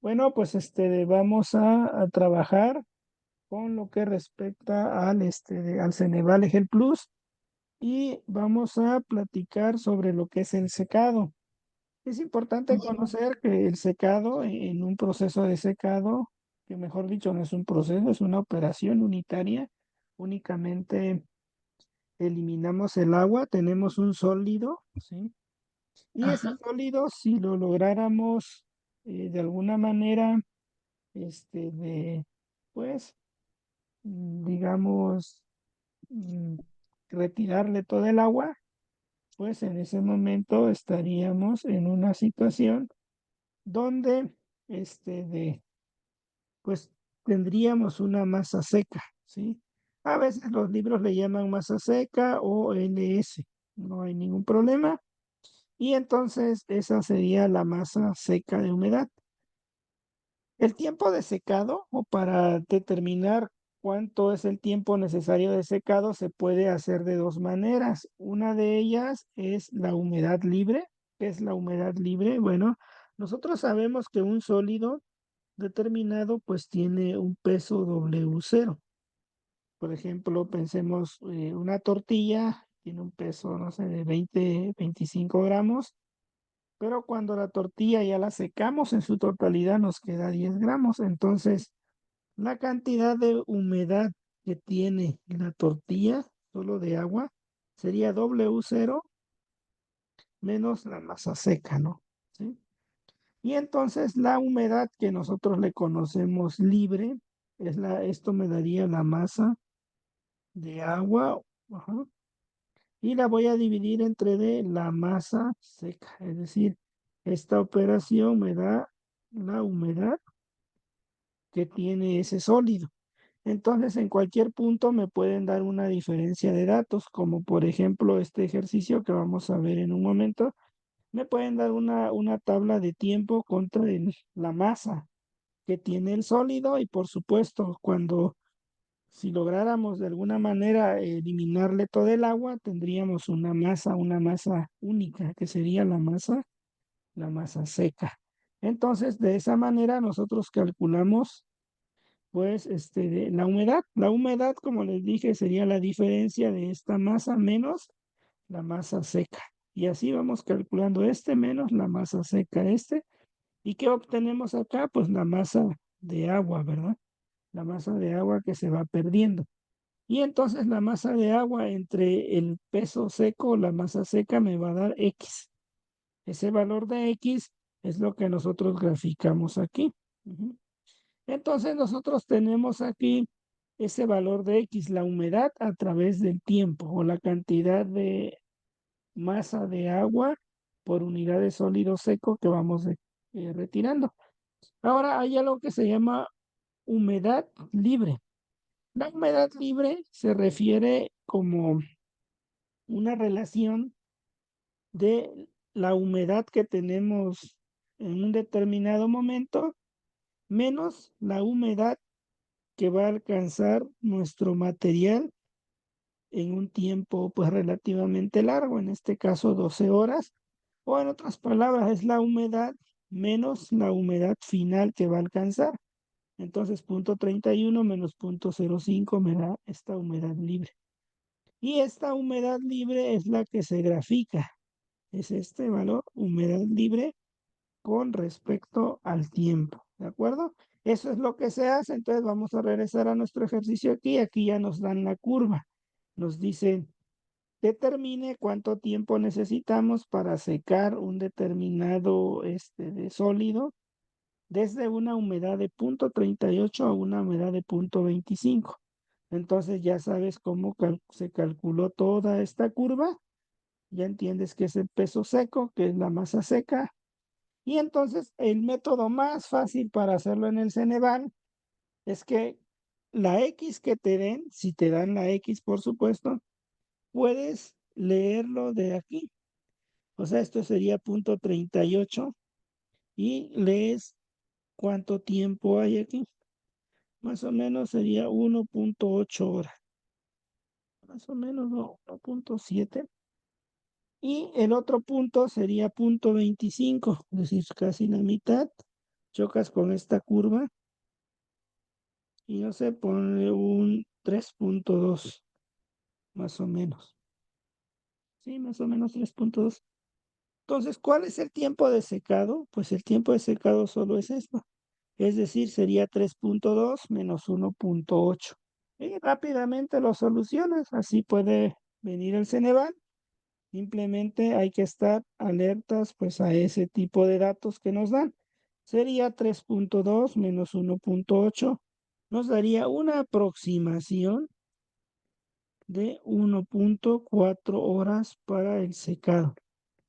Bueno, pues vamos a trabajar con lo que respecta al Ceneval Egel Plus y vamos a platicar sobre lo que es el secado. Es importante conocer que el secado, en un proceso de secado, que mejor dicho no es un proceso, es una operación unitaria, únicamente eliminamos el agua, tenemos un sólido, ¿sí? Y ese Ajá. sólido, si lo lográramos de alguna manera, pues, digamos, mm, retirarle todo el agua, pues en ese momento estaríamos en una situación donde, pues tendríamos una masa seca, ¿sí? A veces los libros le llaman masa seca o LS, no hay ningún problema. Y entonces esa sería la masa seca de humedad. El tiempo de secado, o para determinar cuánto es el tiempo necesario de secado, se puede hacer de dos maneras. Una de ellas es la humedad libre. ¿Qué es la humedad libre? Bueno, nosotros sabemos que un sólido determinado pues tiene un peso W0. Por ejemplo, pensemos una tortilla, tiene un peso, no sé, de 20, 25 gramos, pero cuando la tortilla ya la secamos en su totalidad nos queda 10 gramos. Entonces, la cantidad de humedad que tiene la tortilla, solo de agua, sería W0 menos la masa seca, ¿no? ¿Sí? Y entonces la humedad que nosotros le conocemos libre, esto me daría la masa de agua, ajá, y la voy a dividir entre de la masa seca. Es decir, esta operación me da la humedad que tiene ese sólido. Entonces, en cualquier punto me pueden dar una diferencia de datos, como por ejemplo este ejercicio que vamos a ver en un momento. Me pueden dar una tabla de tiempo contra la masa que tiene el sólido y por supuesto, si lográramos de alguna manera eliminarle todo el agua, tendríamos una masa única, que sería la masa seca. Entonces, de esa manera nosotros calculamos pues la humedad, como les dije, sería la diferencia de esta masa menos la masa seca. Y así vamos calculando menos la masa seca ¿Y qué obtenemos acá? Pues la masa de agua, ¿verdad? La masa de agua que se va perdiendo. Y entonces la masa de agua entre el peso seco, la masa seca me va a dar X. Ese valor de X es lo que nosotros graficamos aquí. Ujú. Entonces nosotros tenemos aquí ese valor de X, la humedad a través del tiempo o la cantidad de masa de agua por unidad de sólido seco que vamos retirando. Ahora hay algo que se llama humedad libre. La humedad libre se refiere como una relación de la humedad que tenemos en un determinado momento menos la humedad que va a alcanzar nuestro material en un tiempo pues relativamente largo, en este caso 12 horas, o en otras palabras es la humedad menos la humedad final que va a alcanzar. Entonces, 0,31 menos 0,05 me da esta humedad libre. Y esta humedad libre es la que se grafica. Es este valor, humedad libre, con respecto al tiempo. ¿De acuerdo? Eso es lo que se hace. Entonces vamos a regresar a nuestro ejercicio aquí. Aquí ya nos dan la curva. Nos dicen, determine cuánto tiempo necesitamos para secar un determinado de sólido desde una humedad de 0,38 a una humedad de 0,25. Entonces ya sabes cómo se calculó toda esta curva. Ya entiendes que es el peso seco, que es la masa seca. Y entonces el método más fácil para hacerlo en el Ceneval es que la X que te den, si te dan la X, por supuesto, puedes leerlo de aquí. O sea, esto sería 0,38 y lees cuánto tiempo hay aquí. Más o menos sería 1,8 horas. Más o menos, no, 1,7. Y el otro punto sería 0,25, es decir, casi la mitad. chocas con esta curva y no sé, ponle un 3.2 más o menos. Sí, más o menos 3.2. Entonces, ¿cuál es el tiempo de secado? Pues el tiempo de secado solo es esto. Es decir, sería 3.2 menos 1.8. Y rápidamente lo solucionas. Así puede venir el Ceneval. Simplemente hay que estar alertas pues a ese tipo de datos que nos dan. Sería 3.2 menos 1.8. Nos daría una aproximación de 1.4 horas para el secado.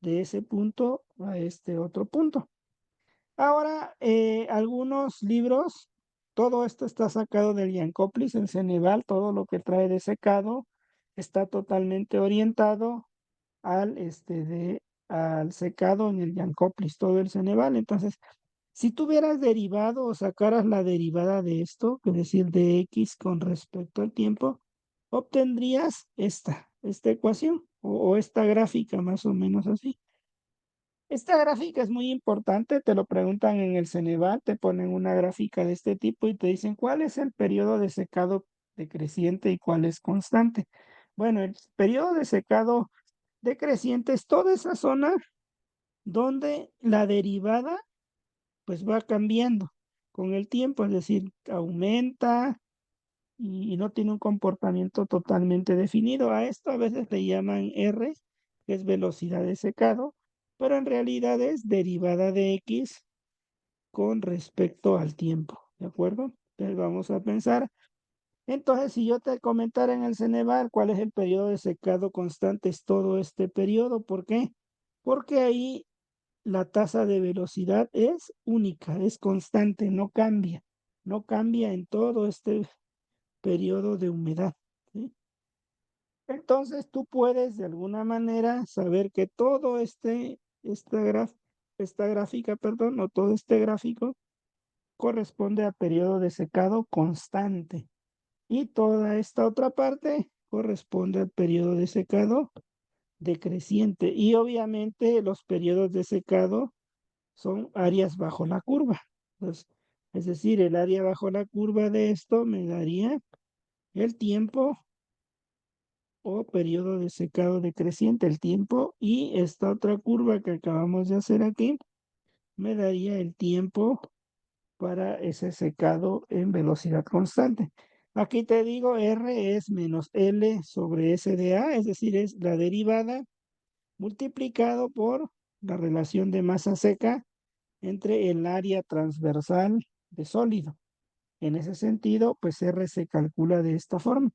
De ese punto a este otro punto. Ahora, algunos libros, todo esto está sacado del Yancoplis, el Ceneval, todo lo que trae de secado está totalmente orientado al secado en el Yancoplis, todo el Ceneval. Entonces, si tuvieras derivado o sacaras la derivada de esto, es decir, de x con respecto al tiempo, obtendrías esta ecuación o esta gráfica más o menos así. Esta gráfica es muy importante, te lo preguntan en el Ceneval, te ponen una gráfica de este tipo y te dicen cuál es el periodo de secado decreciente y cuál es constante. Bueno, el periodo de secado decreciente es toda esa zona donde la derivada pues va cambiando con el tiempo, es decir, aumenta y no tiene un comportamiento totalmente definido. A esto a veces le llaman R, que es velocidad de secado, pero en realidad es derivada de X con respecto al tiempo, ¿de acuerdo? Entonces vamos a pensar. Entonces, si yo te comentara en el Ceneval cuál es el periodo de secado constante, es todo este periodo. ¿Por qué? Porque ahí la tasa de velocidad es única, es constante, no cambia en todo este periodo de humedad, ¿sí? Entonces tú puedes de alguna manera saber que todo esta gráfica, perdón, o todo este gráfico corresponde a periodo de secado constante y toda esta otra parte corresponde al periodo de secado decreciente. Y obviamente los periodos de secado son áreas bajo la curva. Entonces, es decir, el área bajo la curva de esto me daría el tiempo o periodo de secado decreciente, el tiempo, y esta otra curva que acabamos de hacer aquí me daría el tiempo para ese secado en velocidad constante. Aquí te digo, R es menos L sobre S de A, es decir, es la derivada multiplicado por la relación de masa seca entre el área transversal de sólido. En ese sentido, pues R se calcula de esta forma.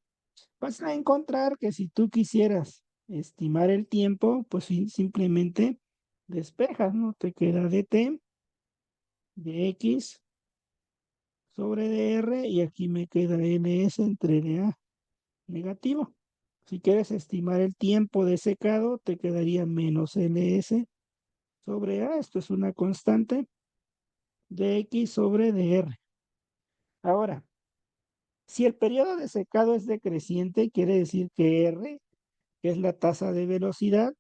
Vas a encontrar que si tú quisieras estimar el tiempo, pues simplemente despejas, ¿no? Te queda dt de x sobre dr y aquí me queda ns entre dA negativo. Si quieres estimar el tiempo de secado, te quedaría menos ns sobre a, esto es una constante, de x sobre dr. Ahora, si el periodo de secado es decreciente, quiere decir que r, que es la tasa de velocidad,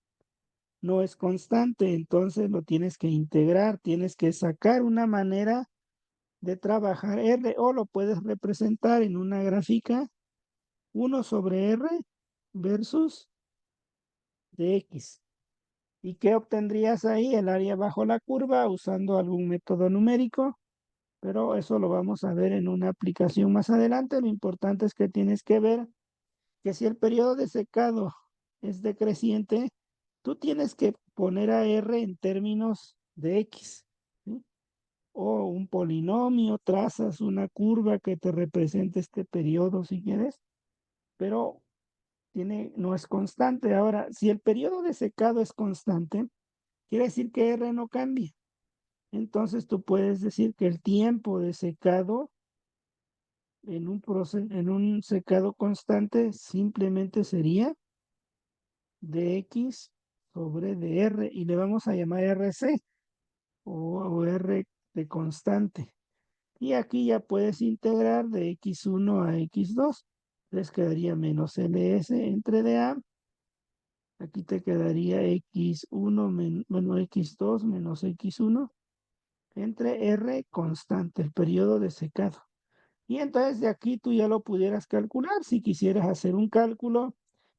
no es constante, entonces lo tienes que integrar, tienes que sacar una manera de trabajar R o lo puedes representar en una gráfica 1 sobre R versus dx. ¿Y qué obtendrías ahí? El área bajo la curva usando algún método numérico, pero eso lo vamos a ver en una aplicación más adelante. Lo importante es que tienes que ver que si el periodo de secado es decreciente, tú tienes que poner a R en términos de X, ¿sí? O un polinomio, trazas una curva que te represente este periodo si quieres, pero no es constante. Ahora, si el periodo de secado es constante, quiere decir que R no cambia. Entonces tú puedes decir que el tiempo de secado en un secado constante simplemente sería dx sobre dr y le vamos a llamar rc o r de constante. Y aquí ya puedes integrar de x1 a x2. Les quedaría menos ls entre dA. Aquí te quedaría x1 menos x2 menos x1 entre R constante, el periodo de secado. Y entonces de aquí tú ya lo pudieras calcular. Si quisieras hacer un cálculo,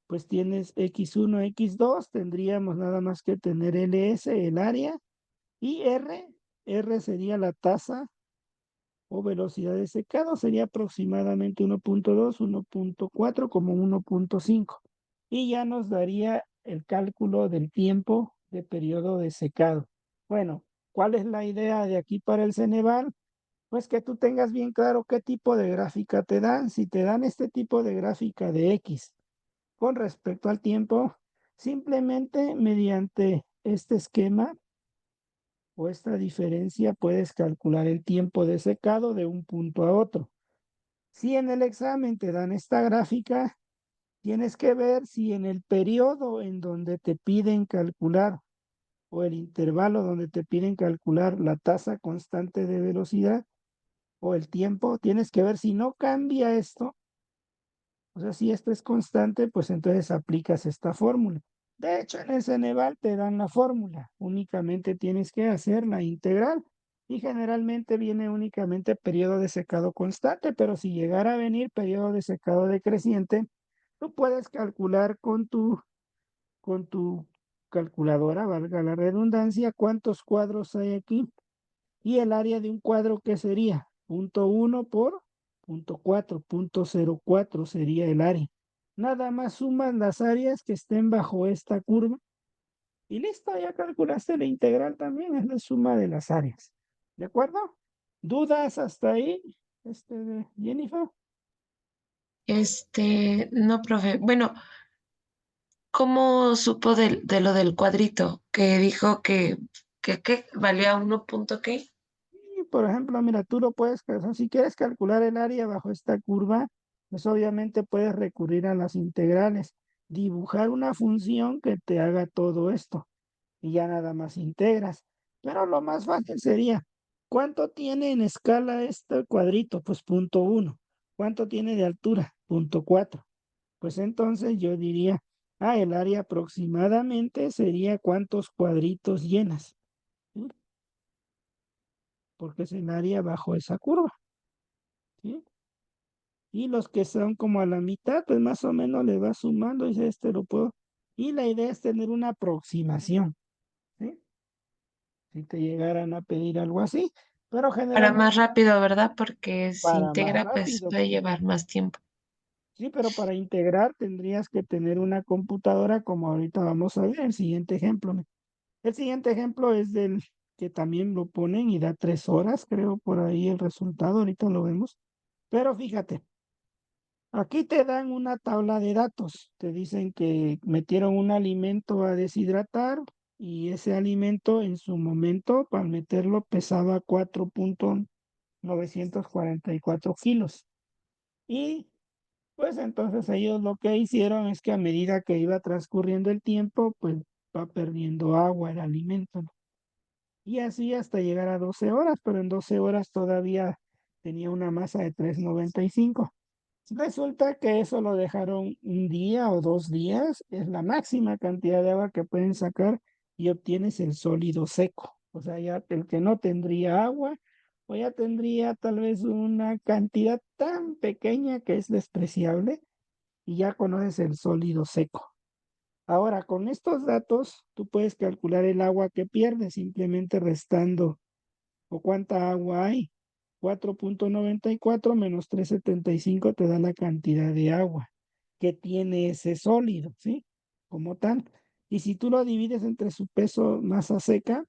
pues tienes X1, X2, tendríamos nada más que tener LS, el área, y R sería la tasa o velocidad de secado, sería aproximadamente 1.2, 1.4, como 1.5. Y ya nos daría el cálculo del tiempo de periodo de secado. Bueno, ¿cuál es la idea de aquí para el Ceneval? Pues que tú tengas bien claro qué tipo de gráfica te dan. Si te dan este tipo de gráfica de X con respecto al tiempo, simplemente mediante este esquema o esta diferencia puedes calcular el tiempo de secado de un punto a otro. Si en el examen te dan esta gráfica, tienes que ver si en el periodo en donde te piden calcular o el intervalo donde te piden calcular la tasa constante de velocidad o el tiempo, tienes que ver si no cambia esto. O sea, si esto es constante, pues entonces aplicas esta fórmula. De hecho, en el Ceneval te dan la fórmula, únicamente tienes que hacer la integral y generalmente viene únicamente periodo de secado constante, pero si llegara a venir periodo de secado decreciente, tú puedes calcular con tu calculadora, valga la redundancia, cuántos cuadros hay aquí y el área de un cuadro, ¿qué sería? Punto 1 por punto 4, punto 0,4 sería el área. Nada más sumas las áreas que estén bajo esta curva y listo, ya calculaste la integral también, es la suma de las áreas. ¿De acuerdo? ¿Dudas hasta ahí, Jennifer? No, profe. Bueno, ¿cómo supo de lo del cuadrito? Que dijo que valía 1 punto qué. Y por ejemplo, mira, tú lo puedes, si quieres calcular el área bajo esta curva, pues obviamente puedes recurrir a las integrales, dibujar una función que te haga todo esto y ya nada más integras. Pero lo más fácil sería, ¿cuánto tiene en escala este cuadrito? Pues punto 1. ¿Cuánto tiene de altura? Punto 4. Pues entonces yo diría, el área aproximadamente sería cuántos cuadritos llenas, ¿sí? Porque es el área bajo esa curva, ¿sí? Y los que son como a la mitad, pues más o menos le va sumando, dice, lo puedo. Y la idea es tener una aproximación, ¿sí? Si te llegaran a pedir algo así, pero Para más generalmente rápido, ¿verdad? Porque si para más integra, pues rápido. puede llevar más tiempo. Sí, pero para integrar tendrías que tener una computadora como ahorita vamos a ver el siguiente ejemplo. El siguiente ejemplo es del que también lo ponen y da 3 horas, creo, por ahí el resultado, ahorita lo vemos. Pero fíjate, aquí te dan una tabla de datos. Te dicen que metieron un alimento a deshidratar y ese alimento en su momento, para meterlo, pesaba 4.944 kilos. Y pues entonces ellos lo que hicieron es que a medida que iba transcurriendo el tiempo, pues va perdiendo agua el alimento, ¿no? Y así hasta llegar a 12 horas, pero en 12 horas todavía tenía una masa de 395. Resulta que eso lo dejaron un día o 2 días, es la máxima cantidad de agua que pueden sacar y obtienes el sólido seco. O sea, ya el que no tendría agua o ya tendría tal vez una cantidad tan pequeña que es despreciable y ya conoces el sólido seco. Ahora, con estos datos, tú puedes calcular el agua que pierdes simplemente restando o cuánta agua hay. 4.94 menos 375 te da la cantidad de agua que tiene ese sólido, ¿sí? Como tal. Y si tú lo divides entre su peso masa seca,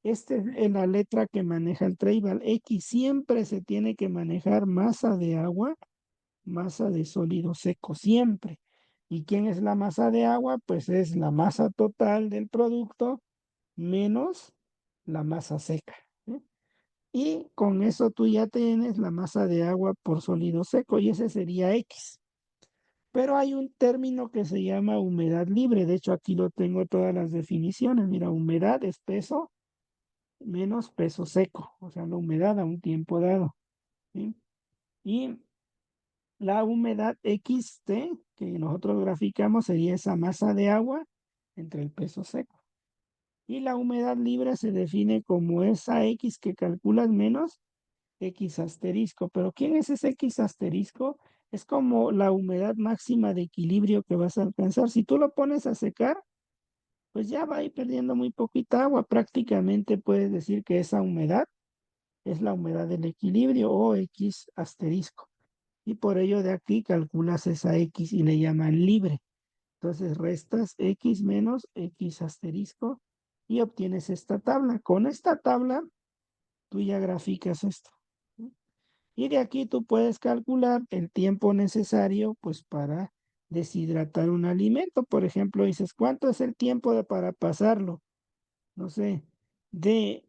esta es la letra que maneja el Treibal. X siempre se tiene que manejar masa de agua, masa de sólido seco, siempre. ¿Y quién es la masa de agua? Pues es la masa total del producto menos la masa seca, ¿sí? Y con eso tú ya tienes la masa de agua por sólido seco y ese sería X. Pero hay un término que se llama humedad libre. De hecho, aquí lo tengo todas las definiciones. Mira, humedad es peso menos peso seco, o sea, la humedad a un tiempo dado, ¿sí? Y la humedad XT que nosotros graficamos sería esa masa de agua entre el peso seco. Y la humedad libre se define como esa X que calculas menos X asterisco. Pero ¿quién es ese X asterisco? Es como la humedad máxima de equilibrio que vas a alcanzar. Si tú lo pones a secar, pues ya va a ir perdiendo muy poquita agua. Prácticamente puedes decir que esa humedad es la humedad del equilibrio o X asterisco. Y por ello de aquí calculas esa X y le llaman libre. Entonces restas X menos X asterisco y obtienes esta tabla. Con esta tabla tú ya graficas esto. Y de aquí tú puedes calcular el tiempo necesario pues para deshidratar un alimento. Por ejemplo, dices, ¿cuánto es el tiempo para pasarlo? No sé, de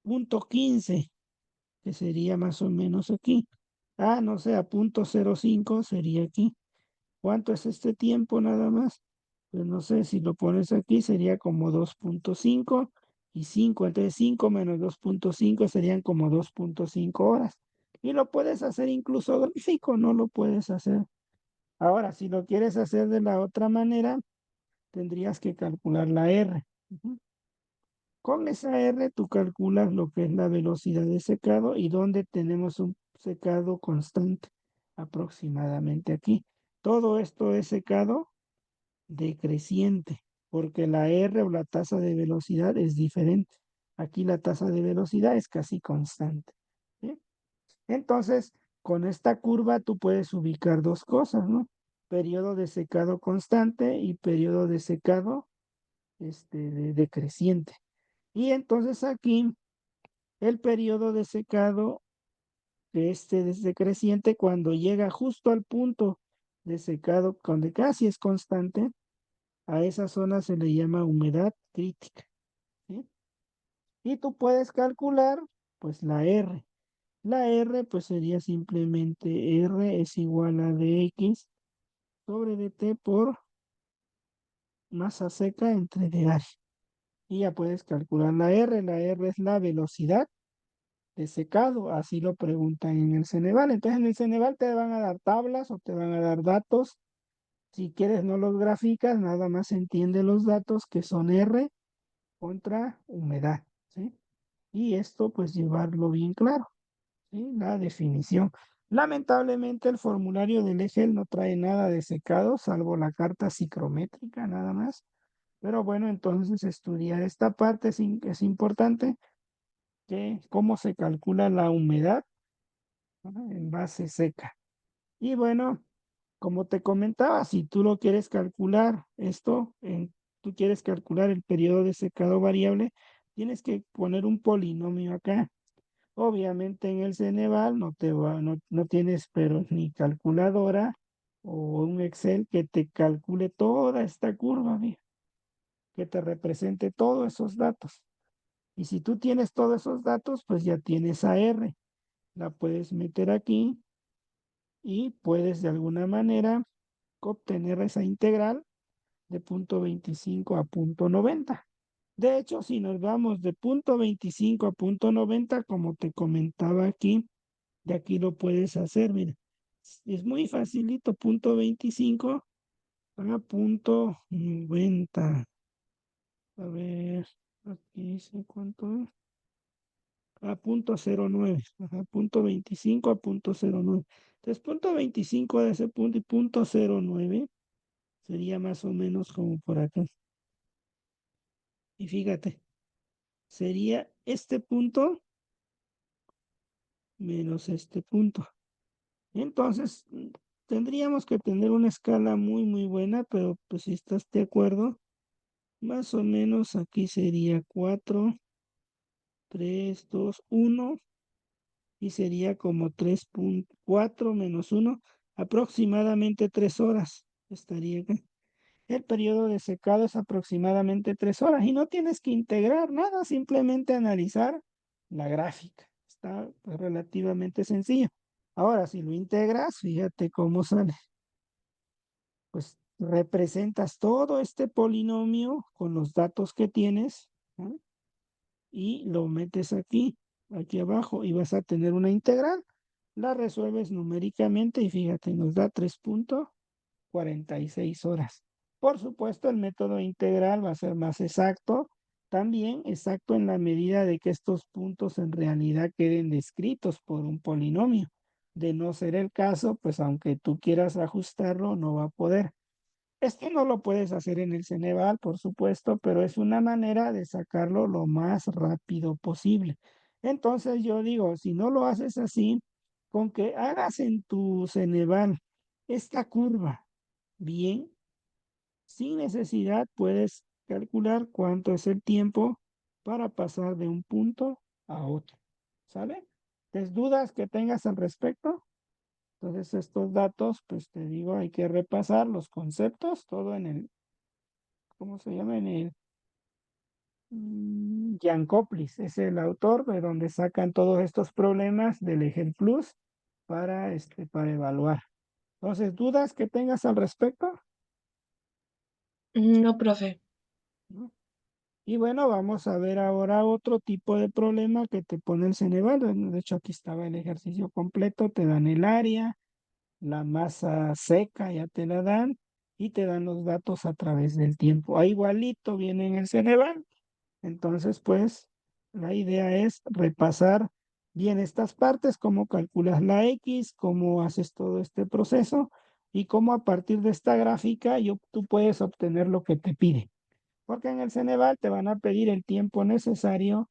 .15, que sería más o menos aquí. Ah, no sé, a .05 sería aquí. ¿Cuánto es este tiempo nada más? Pues no sé, si lo pones aquí sería como 2.5 y 5. Entonces 5 menos 2.5 serían como 2.5 horas. Y lo puedes hacer incluso gráfico, no lo puedes hacer. Ahora, si lo quieres hacer de la otra manera, tendrías que calcular la R. Ujú. Con esa R tú calculas lo que es la velocidad de secado y donde tenemos un secado constante, aproximadamente aquí. Todo esto es secado decreciente, porque la R o la tasa de velocidad es diferente. Aquí la tasa de velocidad es casi constante. ¿Sí? Entonces, con esta curva tú puedes ubicar dos cosas, ¿no? Periodo de secado constante y periodo de secado decreciente. Y entonces aquí el periodo de secado de es decreciente cuando llega justo al punto de secado, donde casi es constante, a esa zona se le llama humedad crítica. ¿Sí? Y tú puedes calcular, pues, la R. La R, pues, sería simplemente R es igual a dx sobre dt por masa seca entre dH. Y ya puedes calcular la R. La R es la velocidad de secado. Así lo preguntan en el Ceneval. Entonces, en el Ceneval te van a dar tablas o te van a dar datos. Si quieres, no los graficas, nada más entiende los datos que son R contra humedad, ¿sí? Y esto pues llevarlo bien claro, ¿sí? La definición. Lamentablemente el formulario del EGEL no trae nada de secado, salvo la carta psicrométrica nada más. Pero bueno, entonces estudiar esta parte es importante, que cómo se calcula la humedad, ¿no? En base seca. Y bueno, como te comentaba, si tú lo quieres calcular, tú quieres calcular el periodo de secado variable, tienes que poner un polinomio acá. Obviamente en el Ceneval no tienes pero ni calculadora o un Excel que te calcule toda esta curva, mira, que te represente todos esos datos. Y si tú tienes todos esos datos, pues ya tienes a R. La puedes meter aquí y puedes de alguna manera obtener esa integral de .25 a .90. De hecho, si nos vamos de .25 a .90, como te comentaba aquí, de aquí lo puedes hacer, mira. Es muy facilito, .25 a .90. A ver, aquí dice cuánto es. A .09. Ajá, .25 a .09. Entonces, .25 de ese punto y .09 sería más o menos como por acá. Y fíjate, sería este punto menos este punto. Entonces, tendríamos que tener una escala muy, muy buena, pero pues si estás de acuerdo, más o menos aquí sería 4, 3, 2, 1 y sería como 3.4 menos 1, aproximadamente 3 horas estaría acá. El periodo de secado es aproximadamente 3 horas y no tienes que integrar nada, simplemente analizar la gráfica. Está pues, relativamente sencillo. Ahora, si lo integras, fíjate cómo sale. Pues representas todo este polinomio con los datos que tienes, ¿no? Y lo metes aquí abajo, y vas a tener una integral. La resuelves numéricamente y fíjate, nos da 3.46 horas. Por supuesto, el método integral va a ser más exacto también exacto en la medida de que estos puntos en realidad queden descritos por un polinomio. De no ser el caso, pues aunque tú quieras ajustarlo, no va a poder. Esto no lo puedes hacer en el Ceneval, por supuesto, pero es una manera de sacarlo lo más rápido posible. Entonces yo digo, si no lo haces así, con que hagas en tu Ceneval esta curva bien, sin necesidad puedes calcular cuánto es el tiempo para pasar de un punto a otro. ¿Sale? ¿Tienes dudas que tengas al respecto? Entonces estos datos, pues te digo, hay que repasar los conceptos, todo en el, ¿cómo se llama? En el Jankoplis, es el autor de donde sacan todos estos problemas del Plus para evaluar. Entonces, ¿dudas que tengas al respecto? No, profe. ¿No? Y bueno, vamos a ver ahora otro tipo de problema que te pone el Ceneval. De hecho, aquí estaba el ejercicio completo, te dan el área, la masa seca ya te la dan y te dan los datos a través del tiempo. Ahí igualito viene en el Ceneval. Entonces, pues, la idea es repasar bien estas partes, cómo calculas la X, cómo haces todo este proceso y cómo a partir de esta gráfica tú puedes obtener lo que te pide. Porque en el Ceneval te van a pedir el tiempo necesario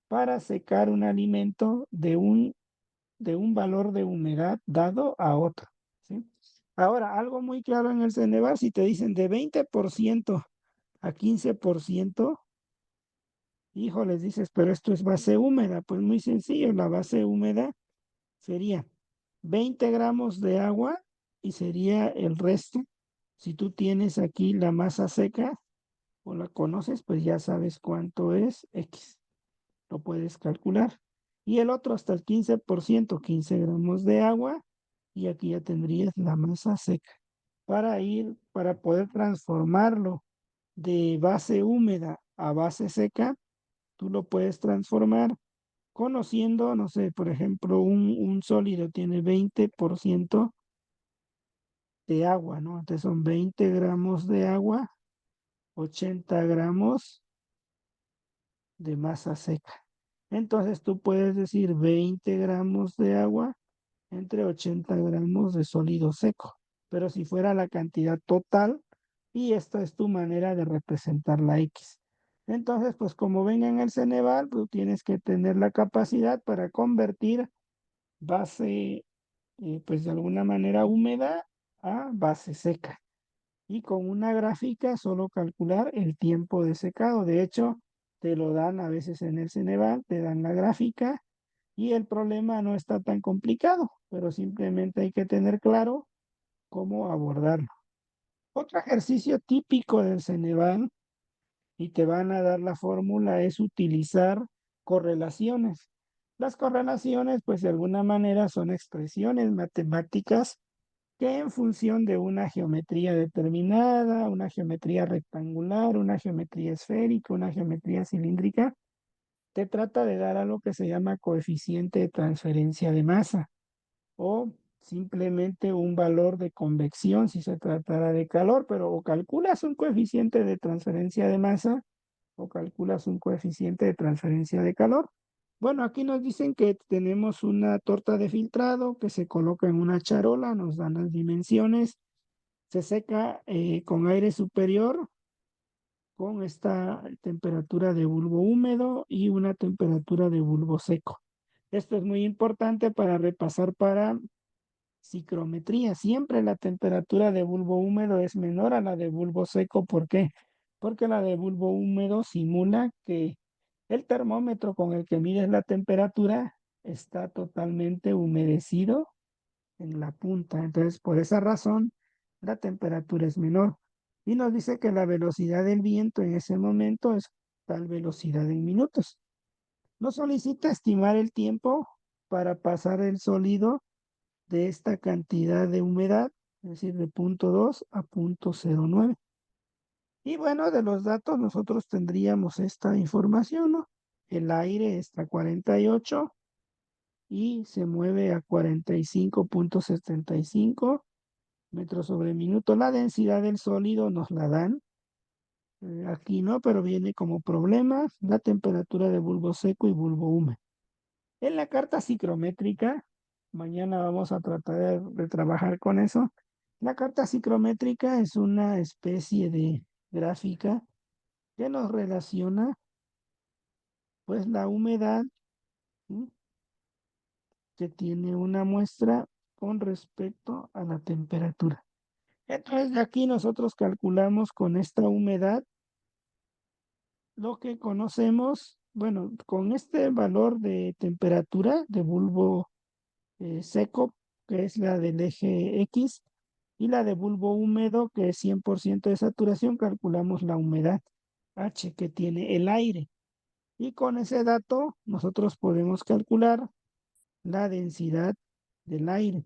para secar un alimento de un valor de humedad dado a otro, ¿sí? Ahora, algo muy claro en el Ceneval, si te dicen de 20% a 15%, híjoles, dices, pero esto es base húmeda. Pues muy sencillo, la base húmeda sería 20 gramos de agua y sería el resto. Si tú tienes aquí la masa seca o la conoces, pues ya sabes cuánto es X. Lo puedes calcular. Y el otro hasta el 15%, 15 gramos de agua, y aquí ya tendrías la masa seca. Para poder transformarlo de base húmeda a base seca, tú lo puedes transformar conociendo, no sé, por ejemplo, un sólido tiene 20% de agua, ¿no? Entonces son 20 gramos de agua, 80 gramos de masa seca. Entonces tú puedes decir 20 gramos de agua entre 80 gramos de sólido seco. Pero si fuera la cantidad total, y esta es tu manera de representar la X. Entonces, pues como ven en el Ceneval, tú tienes que tener la capacidad para convertir base, pues de alguna manera húmeda a base seca. Y con una gráfica solo calcular el tiempo de secado. De hecho, te lo dan a veces en el Ceneval, te dan la gráfica y el problema no está tan complicado, pero simplemente hay que tener claro cómo abordarlo. Otro ejercicio típico del Ceneval, y te van a dar la fórmula, es utilizar correlaciones. Las correlaciones, pues de alguna manera son expresiones matemáticas que en función de una geometría determinada, una geometría rectangular, una geometría esférica, una geometría cilíndrica, te trata de dar algo que se llama coeficiente de transferencia de masa o simplemente un valor de convección si se tratara de calor, pero o calculas un coeficiente de transferencia de masa o calculas un coeficiente de transferencia de calor. Bueno, aquí nos dicen que tenemos una torta de filtrado que se coloca en una charola, nos dan las dimensiones, se seca con aire superior con esta temperatura de bulbo húmedo y una temperatura de bulbo seco. Esto es muy importante para repasar para psicometría. Siempre la temperatura de bulbo húmedo es menor a la de bulbo seco. ¿Por qué? Porque la de bulbo húmedo simula que el termómetro con el que mides la temperatura está totalmente humedecido en la punta. Entonces, por esa razón, la temperatura es menor. Y nos dice que la velocidad del viento en ese momento es tal velocidad en minutos. Nos solicita estimar el tiempo para pasar el sólido de esta cantidad de humedad, es decir, de punto 2 a punto 0,9. Y bueno, de los datos nosotros tendríamos esta información, ¿no? El aire está a 48 y se mueve a 45,75 metros sobre minuto. La densidad del sólido nos la dan Aquí no, pero viene como problema la temperatura de bulbo seco y bulbo húmedo. En la carta psicométrica, mañana vamos a tratar de trabajar con eso. La carta psicométrica es una especie de gráfica que nos relaciona pues la humedad, ¿sí?, que tiene una muestra con respecto a la temperatura. Entonces, aquí nosotros calculamos con esta humedad lo que conocemos, bueno, con este valor de temperatura de bulbo seco, que es la del eje X, y la de bulbo húmedo, que es 100% de saturación, calculamos la humedad H que tiene el aire. Y con ese dato nosotros podemos calcular la densidad del aire.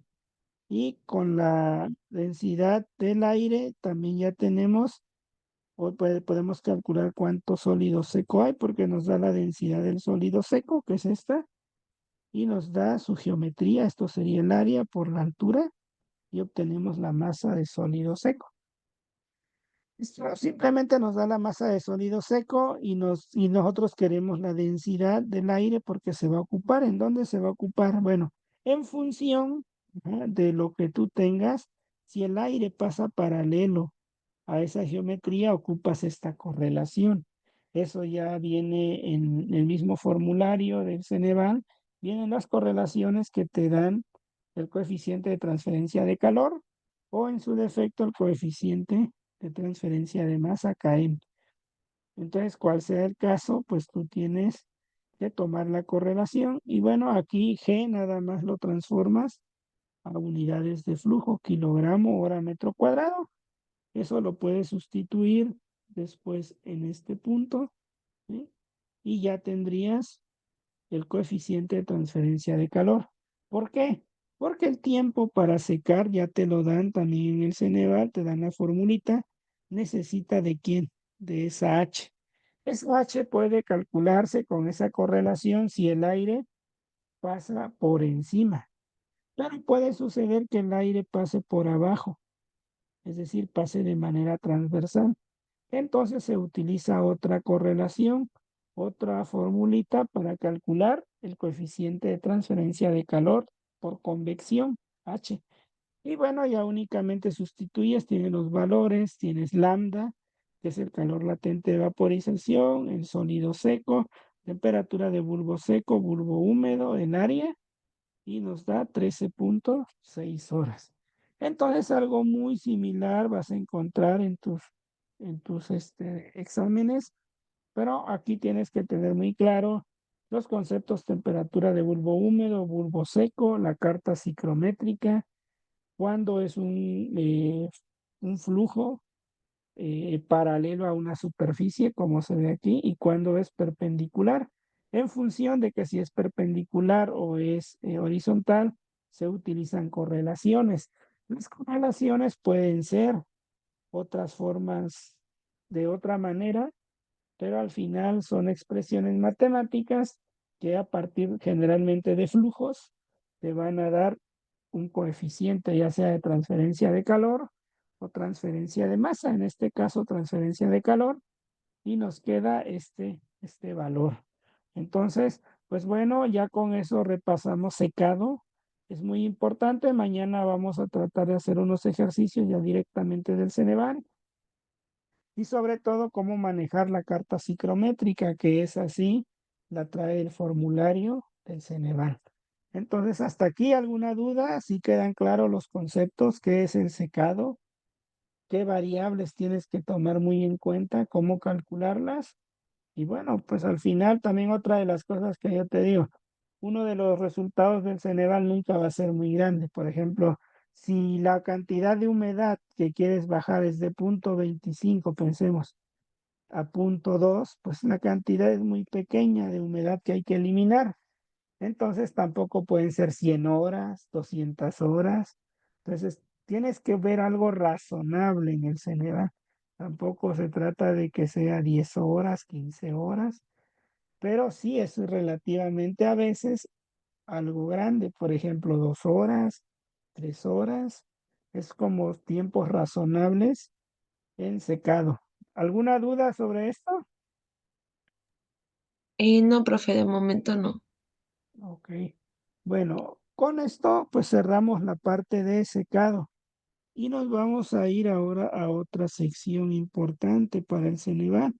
Y con la densidad del aire también ya tenemos, o podemos calcular cuánto sólido seco hay, porque nos da la densidad del sólido seco, que es esta, y nos da su geometría, esto sería el área por la altura, y obtenemos la masa de sólido seco. Esto simplemente nos da la masa de sólido seco y nosotros queremos la densidad del aire porque se va a ocupar. ¿En dónde se va a ocupar? Bueno, en función, ajá, de lo que tú tengas, si el aire pasa paralelo a esa geometría, ocupas esta correlación. Eso ya viene en el mismo formulario del Ceneval, vienen las correlaciones que te dan el coeficiente de transferencia de calor o en su defecto el coeficiente de transferencia de masa KM. Entonces, cual sea el caso, pues tú tienes que tomar la correlación y bueno, aquí G nada más lo transformas a unidades de flujo, kilogramo, hora, metro cuadrado. Eso lo puedes sustituir después en este punto, ¿sí?, y ya tendrías el coeficiente de transferencia de calor. ¿Por qué? Porque el tiempo para secar ya te lo dan también en el Ceneval, te dan la formulita, necesita de quién, de esa H. Esa H puede calcularse con esa correlación si el aire pasa por encima, pero puede suceder que el aire pase por abajo, es decir, pase de manera transversal. Entonces se utiliza otra correlación, otra formulita para calcular el coeficiente de transferencia de calor por convección, H. Y bueno, ya únicamente sustituyes, tienes los valores, tienes lambda, que es el calor latente de vaporización, el sólido seco, temperatura de bulbo seco, bulbo húmedo, el área, y nos da 13.6 horas. Entonces, algo muy similar vas a encontrar en tus exámenes, pero aquí tienes que tener muy claro los conceptos: temperatura de bulbo húmedo, bulbo seco, la carta psicométrica, cuando es un flujo paralelo a una superficie, como se ve aquí, y cuando es perpendicular. En función de que si es perpendicular o es horizontal, se utilizan correlaciones. Las correlaciones pueden ser otras formas de otra manera, pero al final son expresiones matemáticas que a partir generalmente de flujos te van a dar un coeficiente, ya sea de transferencia de calor o transferencia de masa, en este caso transferencia de calor, y nos queda este valor. Entonces, pues bueno, ya con eso repasamos secado. Es muy importante. Mañana vamos a tratar de hacer unos ejercicios ya directamente del Ceneval y sobre todo cómo manejar la carta psicométrica, que es así, la trae el formulario del Ceneval. Entonces, hasta aquí, ¿alguna duda? ¿Sí quedan claros los conceptos? ¿Qué es el secado? ¿Qué variables tienes que tomar muy en cuenta? ¿Cómo calcularlas? Y bueno, pues al final también otra de las cosas que yo te digo, uno de los resultados del Ceneval nunca va a ser muy grande. Por ejemplo, si la cantidad de humedad que quieres bajar es de 0.25, pensemos, a 0.2, pues la cantidad es muy pequeña de humedad que hay que eliminar. Entonces tampoco pueden ser 100 horas, 200 horas. Entonces tienes que ver algo razonable en el Ceneval. Tampoco se trata de que sea 10 horas, 15 horas, pero sí es relativamente a veces algo grande. Por ejemplo, 2 horas, 3 horas. Es como tiempos razonables en secado. ¿Alguna duda sobre esto? No, profe, de momento no. Ok. Bueno, con esto pues cerramos la parte de secado y nos vamos a ir ahora a otra sección importante para el Ceneval.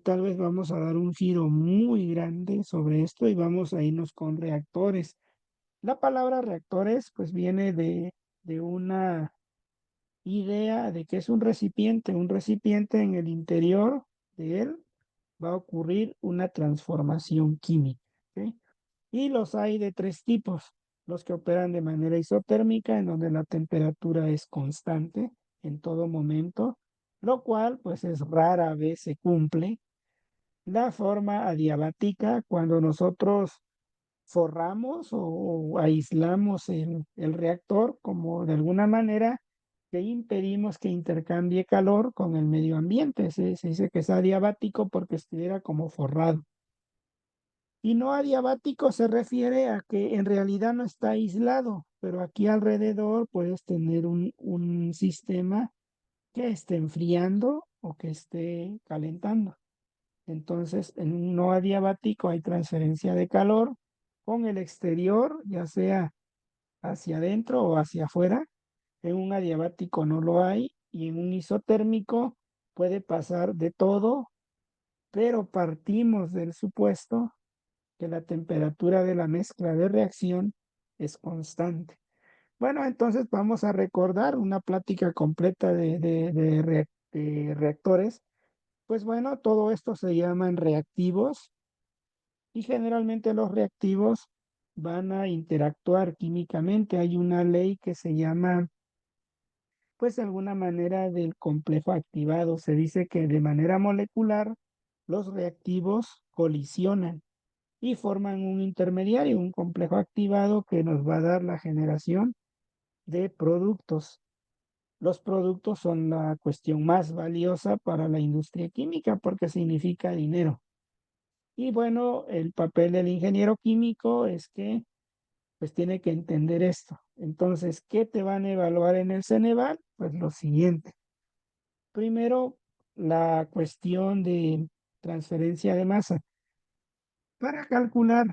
Tal vez vamos a dar un giro muy grande sobre esto y vamos a irnos con reactores. La palabra reactores pues viene de una idea de que es un recipiente en el interior de él va a ocurrir una transformación química. ¿Ok? Y los hay de tres tipos, los que operan de manera isotérmica, en donde la temperatura es constante en todo momento, lo cual pues es rara vez se cumple. La forma adiabática, cuando nosotros forramos o aislamos el reactor, como de alguna manera que impedimos que intercambie calor con el medio ambiente. Se dice que es adiabático porque estuviera como forrado. Y no adiabático se refiere a que en realidad no está aislado, pero aquí alrededor puedes tener un sistema que esté enfriando o que esté calentando. Entonces, en un no adiabático hay transferencia de calor con el exterior, ya sea hacia adentro o hacia afuera. En un adiabático no lo hay y en un isotérmico puede pasar de todo, pero partimos del supuesto que la temperatura de la mezcla de reacción es constante. Bueno, entonces vamos a recordar una plática completa de reactores. Pues bueno, todo esto se llaman reactivos y generalmente los reactivos van a interactuar químicamente. Hay una ley que se llama, pues de alguna manera, del complejo activado. Se dice que de manera molecular los reactivos colisionan y forman un intermediario, un complejo activado que nos va a dar la generación de productos. Los productos son la cuestión más valiosa para la industria química porque significa dinero. Y bueno, el papel del ingeniero químico es que pues tiene que entender esto. Entonces, ¿qué te van a evaluar en el Ceneval? Pues lo siguiente. Primero, la cuestión de transferencia de masa. Para calcular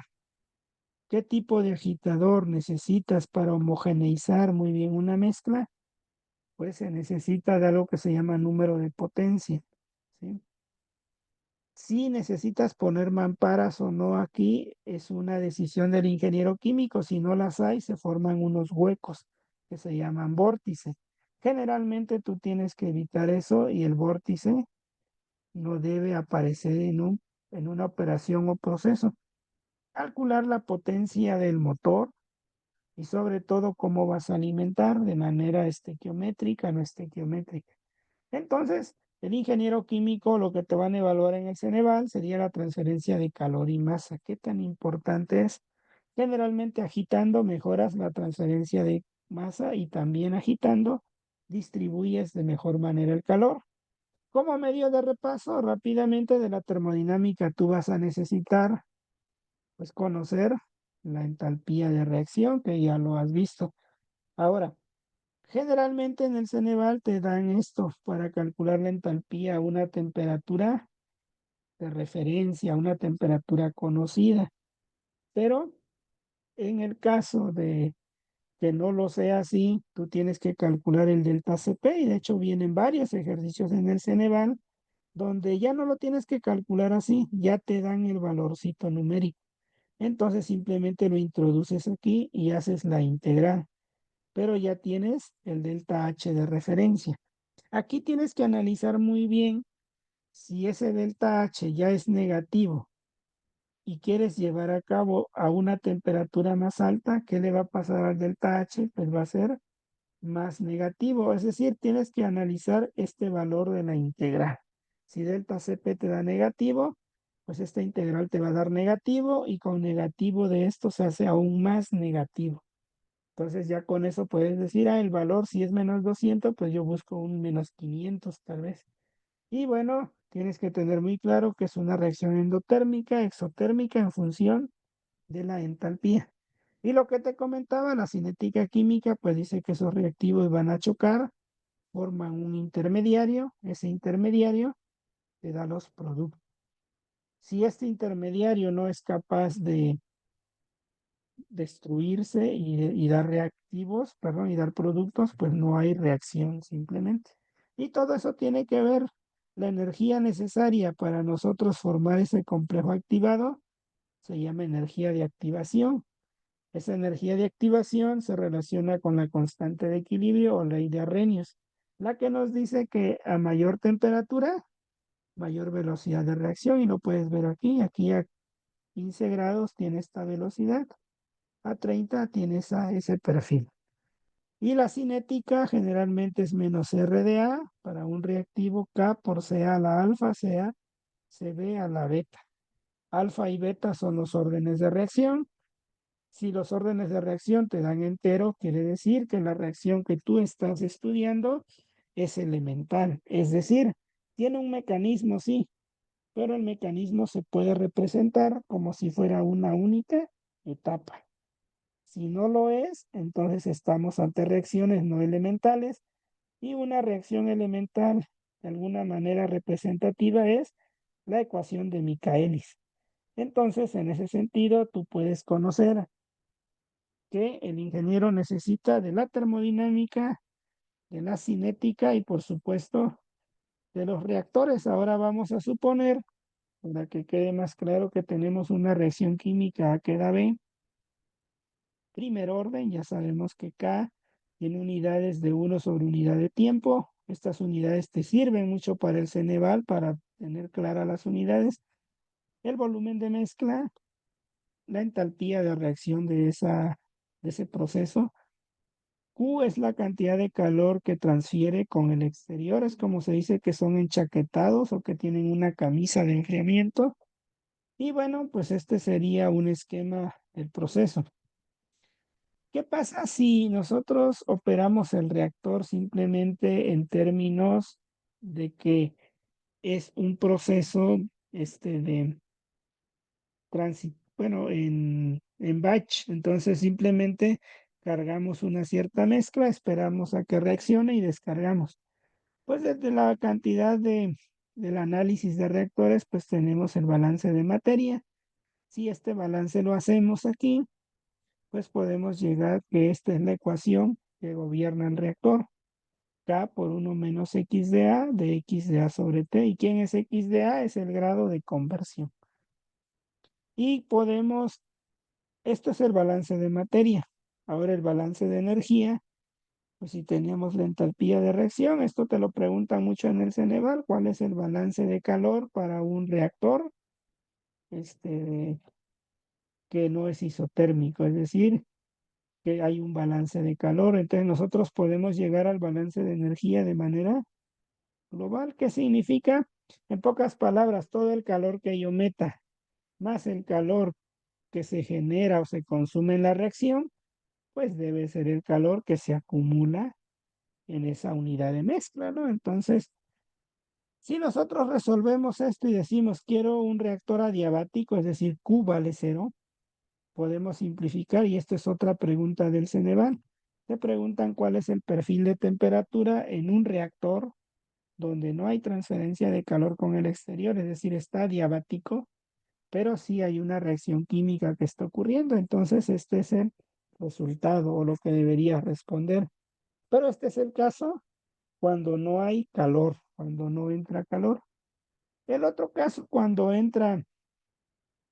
qué tipo de agitador necesitas para homogeneizar muy bien una mezcla, pues se necesita de algo que se llama número de potencia. ¿Sí? Si necesitas poner mamparas o no aquí, es una decisión del ingeniero químico. Si no las hay, se forman unos huecos que se llaman vórtice. Generalmente tú tienes que evitar eso y el vórtice no debe aparecer en una operación o proceso. Calcular la potencia del motor y sobre todo cómo vas a alimentar de manera estequiométrica o no estequiométrica. Entonces, el ingeniero químico lo que te van a evaluar en el Ceneval sería la transferencia de calor y masa. ¿Qué tan importante es? Generalmente agitando mejoras la transferencia de masa y también agitando distribuyes de mejor manera el calor. Como medio de repaso, rápidamente de la termodinámica tú vas a necesitar pues conocer la entalpía de reacción, que ya lo has visto. Ahora, generalmente en el Ceneval te dan esto para calcular la entalpía a una temperatura de referencia, a una temperatura conocida. Pero en el caso de que no lo sea así, tú tienes que calcular el delta CP y de hecho vienen varios ejercicios en el Ceneval donde ya no lo tienes que calcular así, ya te dan el valorcito numérico. Entonces simplemente lo introduces aquí y haces la integral, pero ya tienes el delta H de referencia. Aquí tienes que analizar muy bien si ese delta H ya es negativo y quieres llevar a cabo a una temperatura más alta, ¿qué le va a pasar al delta H? Pues va a ser más negativo, es decir, tienes que analizar este valor de la integral. Si delta CP te da negativo, pues esta integral te va a dar negativo y con negativo de esto se hace aún más negativo. Entonces ya con eso puedes decir, el valor si es menos 200 pues yo busco un menos 500 tal vez. Y bueno, tienes que tener muy claro que es una reacción endotérmica, exotérmica en función de la entalpía. Y lo que te comentaba, la cinética química, pues dice que esos reactivos van a chocar forman un intermediario, ese intermediario te da los productos. Si este intermediario no es capaz de destruirse y dar reactivos, perdón, y dar productos, pues no hay reacción simplemente. Y todo eso tiene que ver la energía necesaria para nosotros formar ese complejo activado, se llama energía de activación. Esa energía de activación se relaciona con la constante de equilibrio o ley de Arrhenius, la que nos dice que a mayor temperatura, mayor velocidad de reacción, y lo puedes ver aquí, aquí a 15 grados tiene esta velocidad, a 30 tiene ese perfil. Y la cinética generalmente es menos RDA para un reactivo K por CA a la alfa, CA, CB a la beta. Alfa y beta son los órdenes de reacción. Si los órdenes de reacción te dan entero, quiere decir que la reacción que tú estás estudiando es elemental. Es decir, tiene un mecanismo, sí, pero el mecanismo se puede representar como si fuera una única etapa. Si no lo es, entonces estamos ante reacciones no elementales y una reacción elemental de alguna manera representativa es la ecuación de Michaelis. Entonces, en ese sentido, tú puedes conocer que el ingeniero necesita de la termodinámica, de la cinética y, por supuesto, de los reactores. Ahora vamos a suponer, para que quede más claro, que tenemos una reacción química A que da B. Primer orden, ya sabemos que K tiene unidades de 1 sobre unidad de tiempo. Estas unidades te sirven mucho para el Ceneval, para tener claras las unidades. El volumen de mezcla, la entalpía de reacción de ese proceso. Q es la cantidad de calor que transfiere con el exterior. Es como se dice que son enchaquetados o que tienen una camisa de enfriamiento. Y bueno, pues este sería un esquema del proceso. ¿Qué pasa si nosotros operamos el reactor simplemente en términos de que es un proceso de tránsito, bueno, en batch? Entonces simplemente cargamos una cierta mezcla, esperamos a que reaccione y descargamos. Pues desde la cantidad del análisis de reactores, pues tenemos el balance de materia. Si este balance lo hacemos aquí, pues podemos llegar que esta es la ecuación que gobierna el reactor. K por 1 menos X de X de A sobre T. ¿Y quién es X de A? Es el grado de conversión. Y podemos, esto es el balance de materia. Ahora el balance de energía, pues si teníamos la entalpía de reacción, esto te lo preguntan mucho en el Ceneval, ¿cuál es el balance de calor para un reactor que no es isotérmico? Es decir, que hay un balance de calor. Entonces nosotros podemos llegar al balance de energía de manera global. ¿Qué significa? En pocas palabras, todo el calor que yo meta, más el calor que se genera o se consume en la reacción, pues debe ser el calor que se acumula en esa unidad de mezcla, ¿no? Entonces, si nosotros resolvemos esto y decimos quiero un reactor adiabático, es decir, Q vale cero, podemos simplificar, y esta es otra pregunta del Ceneval. Te preguntan cuál es el perfil de temperatura en un reactor donde no hay transferencia de calor con el exterior, es decir, está diabático, pero sí hay una reacción química que está ocurriendo. Entonces, este es el resultado o lo que debería responder. Pero este es el caso cuando no hay calor, cuando no entra calor. El otro caso, cuando entra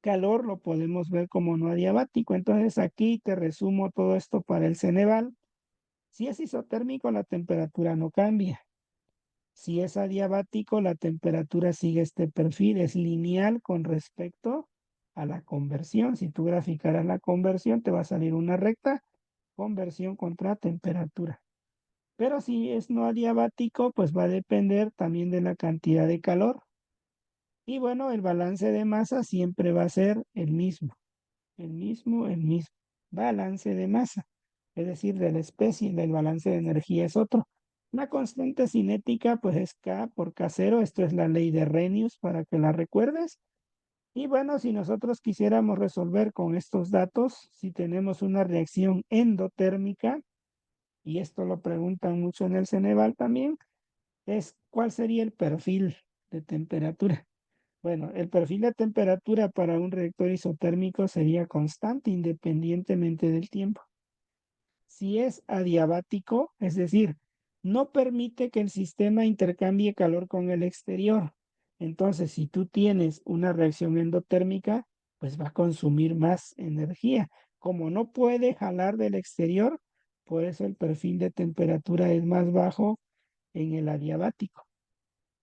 calor, lo podemos ver como no adiabático. Entonces, aquí te resumo todo esto para el Ceneval. Si es isotérmico, la temperatura no cambia. Si es adiabático, la temperatura sigue este perfil, es lineal con respecto a la conversión. Si tú graficaras la conversión, te va a salir una recta, conversión contra temperatura. Pero si es no adiabático, pues va a depender también de la cantidad de calor. Y bueno, el balance de masa siempre va a ser el mismo balance de masa, es decir, de la especie. El balance de energía es otro. La constante cinética, pues es K por K0. Esto es la ley de Arrhenius para que la recuerdes. Y bueno, si nosotros quisiéramos resolver con estos datos, si tenemos una reacción endotérmica y esto lo preguntan mucho en el Ceneval también, es cuál sería el perfil de temperatura. Bueno, el perfil de temperatura para un reactor isotérmico sería constante independientemente del tiempo. Si es adiabático, es decir, no permite que el sistema intercambie calor con el exterior. Entonces, si tú tienes una reacción endotérmica, pues va a consumir más energía. Como no puede jalar del exterior, por eso el perfil de temperatura es más bajo en el adiabático.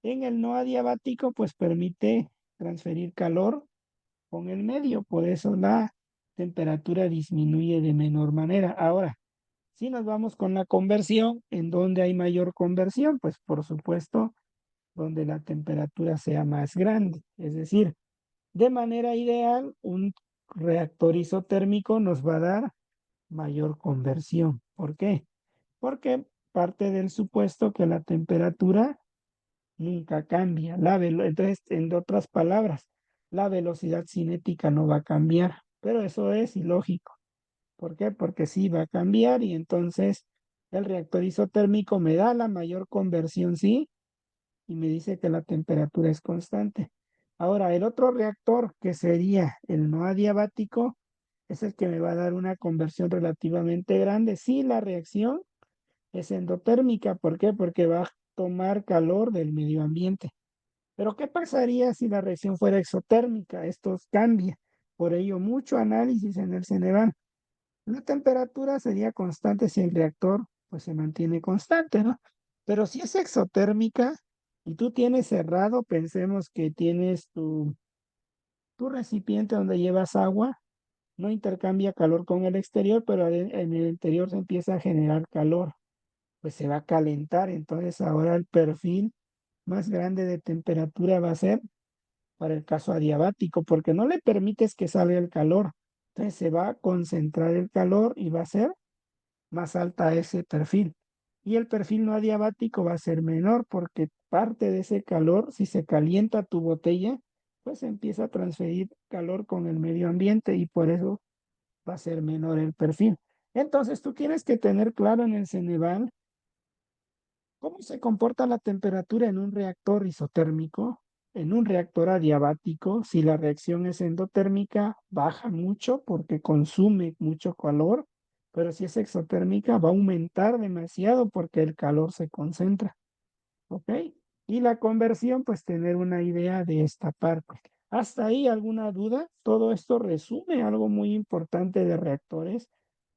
En el no adiabático, pues permite transferir calor con el medio, por eso la temperatura disminuye de menor manera. Ahora, si nos vamos con la conversión, ¿en dónde hay mayor conversión? Pues por supuesto, donde la temperatura sea más grande. Es decir, de manera ideal, un reactor isotérmico nos va a dar mayor conversión. ¿Por qué? Porque parte del supuesto que la temperatura nunca cambia. Entonces, en otras palabras, la velocidad cinética no va a cambiar, pero eso es ilógico. ¿Por qué? Porque sí va a cambiar y entonces el reactor isotérmico me da la mayor conversión, sí, y me dice que la temperatura es constante. Ahora, el otro reactor, que sería el no adiabático, es el que me va a dar una conversión relativamente grande. Sí, la reacción es endotérmica. ¿Por qué? Porque va a tomar calor del medio ambiente. Pero ¿qué pasaría si la reacción fuera exotérmica? Esto cambia. Por ello, mucho análisis en el Ceneval. La temperatura sería constante si el reactor pues se mantiene constante, ¿no? Pero si es exotérmica y tú tienes cerrado, pensemos que tienes tu recipiente donde llevas agua, no intercambia calor con el exterior, pero en el interior se empieza a generar calor, pues se va a calentar, entonces ahora el perfil más grande de temperatura va a ser para el caso adiabático, porque no le permites que salga el calor, entonces se va a concentrar el calor y va a ser más alta ese perfil. Y el perfil no adiabático va a ser menor porque parte de ese calor, si se calienta tu botella, pues empieza a transferir calor con el medio ambiente y por eso va a ser menor el perfil. Entonces tú tienes que tener claro en el Ceneval cómo se comporta la temperatura en un reactor isotérmico, en un reactor adiabático. Si la reacción es endotérmica, baja mucho porque consume mucho calor, pero si es exotérmica, va a aumentar demasiado porque el calor se concentra. ¿Ok? Y la conversión, pues tener una idea de esta parte. ¿Hasta ahí alguna duda? Todo esto resume algo muy importante de reactores,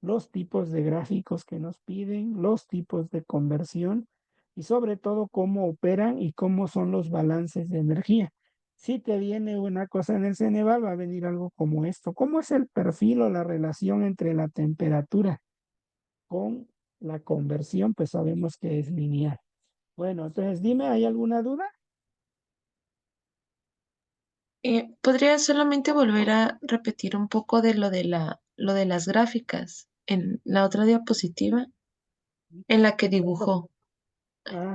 los tipos de gráficos que nos piden, los tipos de conversión y sobre todo cómo operan y cómo son los balances de energía. Si te viene una cosa en el Ceneval, va a venir algo como esto. ¿Cómo es el perfil o la relación entre la temperatura con la conversión? Pues sabemos que es lineal. Bueno, entonces dime, ¿hay alguna duda? ¿Podría solamente volver a repetir un poco de lo de las gráficas en la otra diapositiva en la que Bueno, dibujó?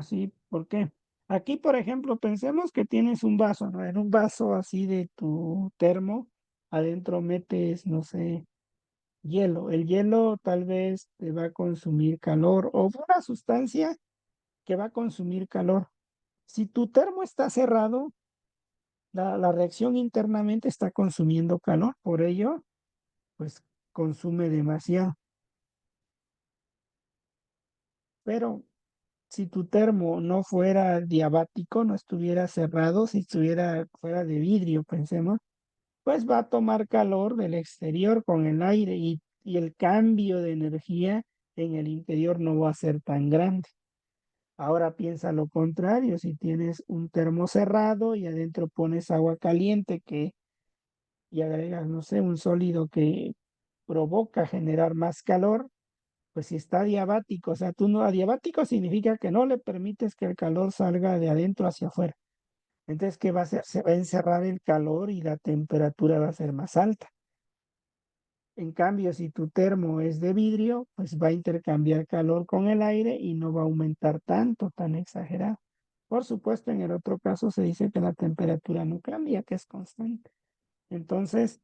sí, ¿por qué? Aquí, por ejemplo, pensemos que tienes un vaso, ¿no? En un vaso así de tu termo, adentro metes, no sé, hielo. El hielo tal vez te va a consumir calor o una sustancia que va a consumir calor. Si tu termo está cerrado, la reacción internamente está consumiendo calor, por ello, pues consume demasiado. Pero si tu termo no fuera diabático, no estuviera cerrado, si estuviera fuera de vidrio, pensemos, pues va a tomar calor del exterior con el aire y el cambio de energía en el interior no va a ser tan grande. Ahora piensa lo contrario, si tienes un termo cerrado y adentro pones agua caliente y agregas, no sé, un sólido que provoca generar más calor, pues si está diabático, o sea, tú no, adiabático significa que no le permites que el calor salga de adentro hacia afuera. Entonces, ¿qué va a hacer? Se va a encerrar el calor y la temperatura va a ser más alta. En cambio, si tu termo es de vidrio, pues va a intercambiar calor con el aire y no va a aumentar tanto, tan exagerado. Por supuesto, en el otro caso se dice que la temperatura no cambia, que es constante. Entonces,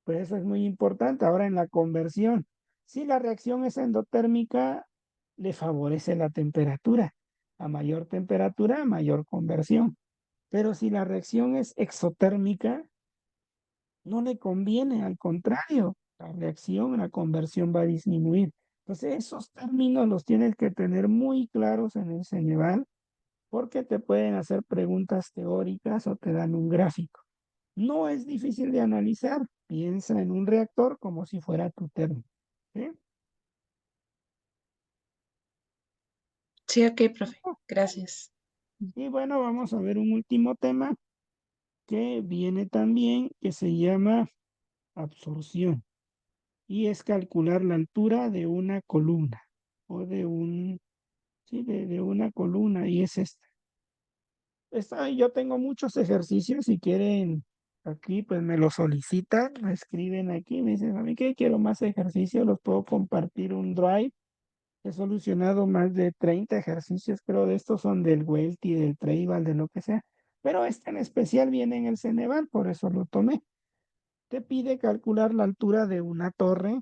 pues eso es muy importante. Ahora en la conversión, si la reacción es endotérmica, le favorece la temperatura. A mayor temperatura, mayor conversión. Pero si la reacción es exotérmica, no le conviene, al contrario, la reacción, la conversión va a disminuir. Entonces, esos términos los tienes que tener muy claros en el Ceneval porque te pueden hacer preguntas teóricas o te dan un gráfico. No es difícil de analizar. Piensa en un reactor como si fuera tu termo. ¿Sí? Sí, ok, profe. Gracias. Y bueno, vamos a ver un último tema que viene también, que se llama absorción. Y es calcular la altura de una columna o de un, sí, de una columna. Y es esta. Yo tengo muchos ejercicios, si quieren, aquí pues me lo solicitan, me escriben aquí, me dicen, a mí que quiero más ejercicios, los puedo compartir un drive. He solucionado más de 30 ejercicios, creo de estos son del Welty, del Tribal, de lo que sea. Pero este en especial viene en el Ceneval, por eso lo tomé. Te pide calcular la altura de una torre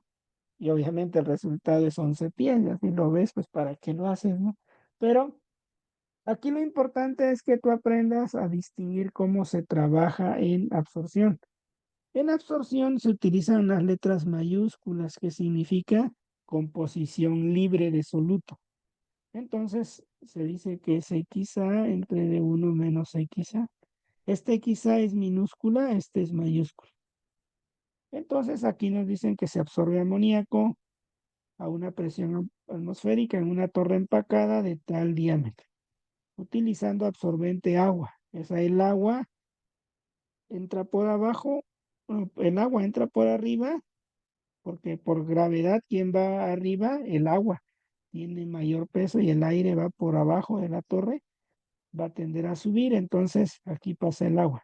y obviamente el resultado es 11 pies, y así lo ves, pues para qué lo haces, ¿no? Pero aquí lo importante es que tú aprendas a distinguir cómo se trabaja en absorción. En absorción se utilizan las letras mayúsculas, que significa composición libre de soluto. Entonces se dice que es XA entre D1 menos XA. Este XA es minúscula, este es mayúscula. Entonces aquí nos dicen que se absorbe amoníaco a una presión atmosférica en una torre empacada de tal diámetro, utilizando absorbente agua. Esa el agua entra por abajo, el agua entra por arriba, porque por gravedad, ¿quién va arriba? El agua tiene mayor peso y el aire va por abajo de la torre, va a tender a subir, entonces aquí pasa el agua.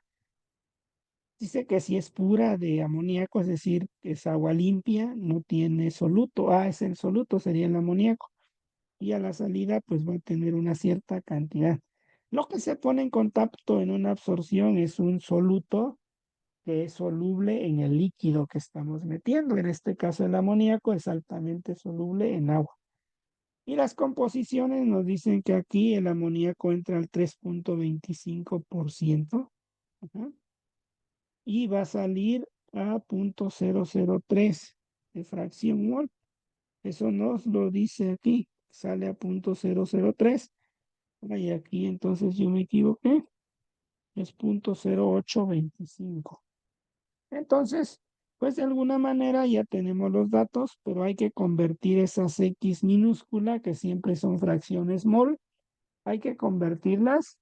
Dice que si es pura de amoníaco, es decir, que es agua limpia, no tiene soluto. Ah, es el soluto, sería el amoníaco. Y a la salida, pues va a tener una cierta cantidad. Lo que se pone en contacto en una absorción es un soluto que es soluble en el líquido que estamos metiendo. En este caso, el amoníaco es altamente soluble en agua. Y las composiciones nos dicen que aquí el amoníaco entra al 3.25%. Ajá, y va a salir a 0.003 de fracción mol. Eso nos lo dice aquí, sale a 0.003. Y aquí entonces yo me equivoqué, es 0.0825. Entonces, pues de alguna manera ya tenemos los datos, pero hay que convertir esas X minúscula, que siempre son fracciones mol, hay que convertirlas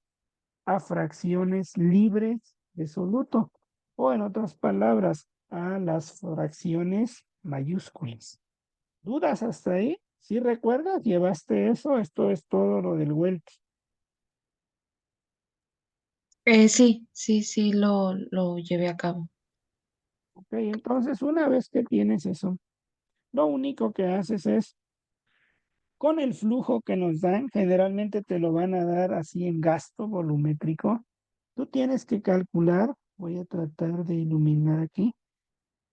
a fracciones libres de soluto, o en otras palabras, a las fracciones mayúsculas. ¿Dudas hasta ahí? ¿Sí recuerdas? ¿Llevaste eso? Esto es todo lo del Welty. Sí, sí, sí, lo llevé a cabo. Ok, entonces una vez que tienes eso, lo único que haces es, con el flujo que nos dan, generalmente te lo van a dar así en gasto volumétrico, tú tienes que calcular, voy a tratar de iluminar aquí.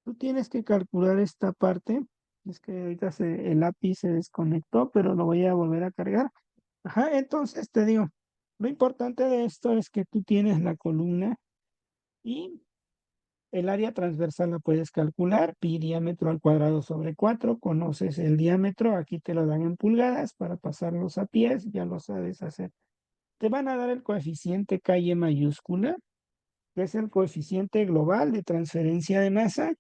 Tú tienes que calcular esta parte. Es que ahorita el lápiz se desconectó, pero lo voy a volver a cargar. Ajá, entonces te digo, lo importante de esto es que tú tienes la columna y el área transversal la puedes calcular, pi diámetro al cuadrado sobre 4. Conoces el diámetro, aquí te lo dan en pulgadas para pasarlos a pies, ya lo sabes hacer. Te van a dar el coeficiente KY mayúscula, que es el coeficiente global de transferencia de masa.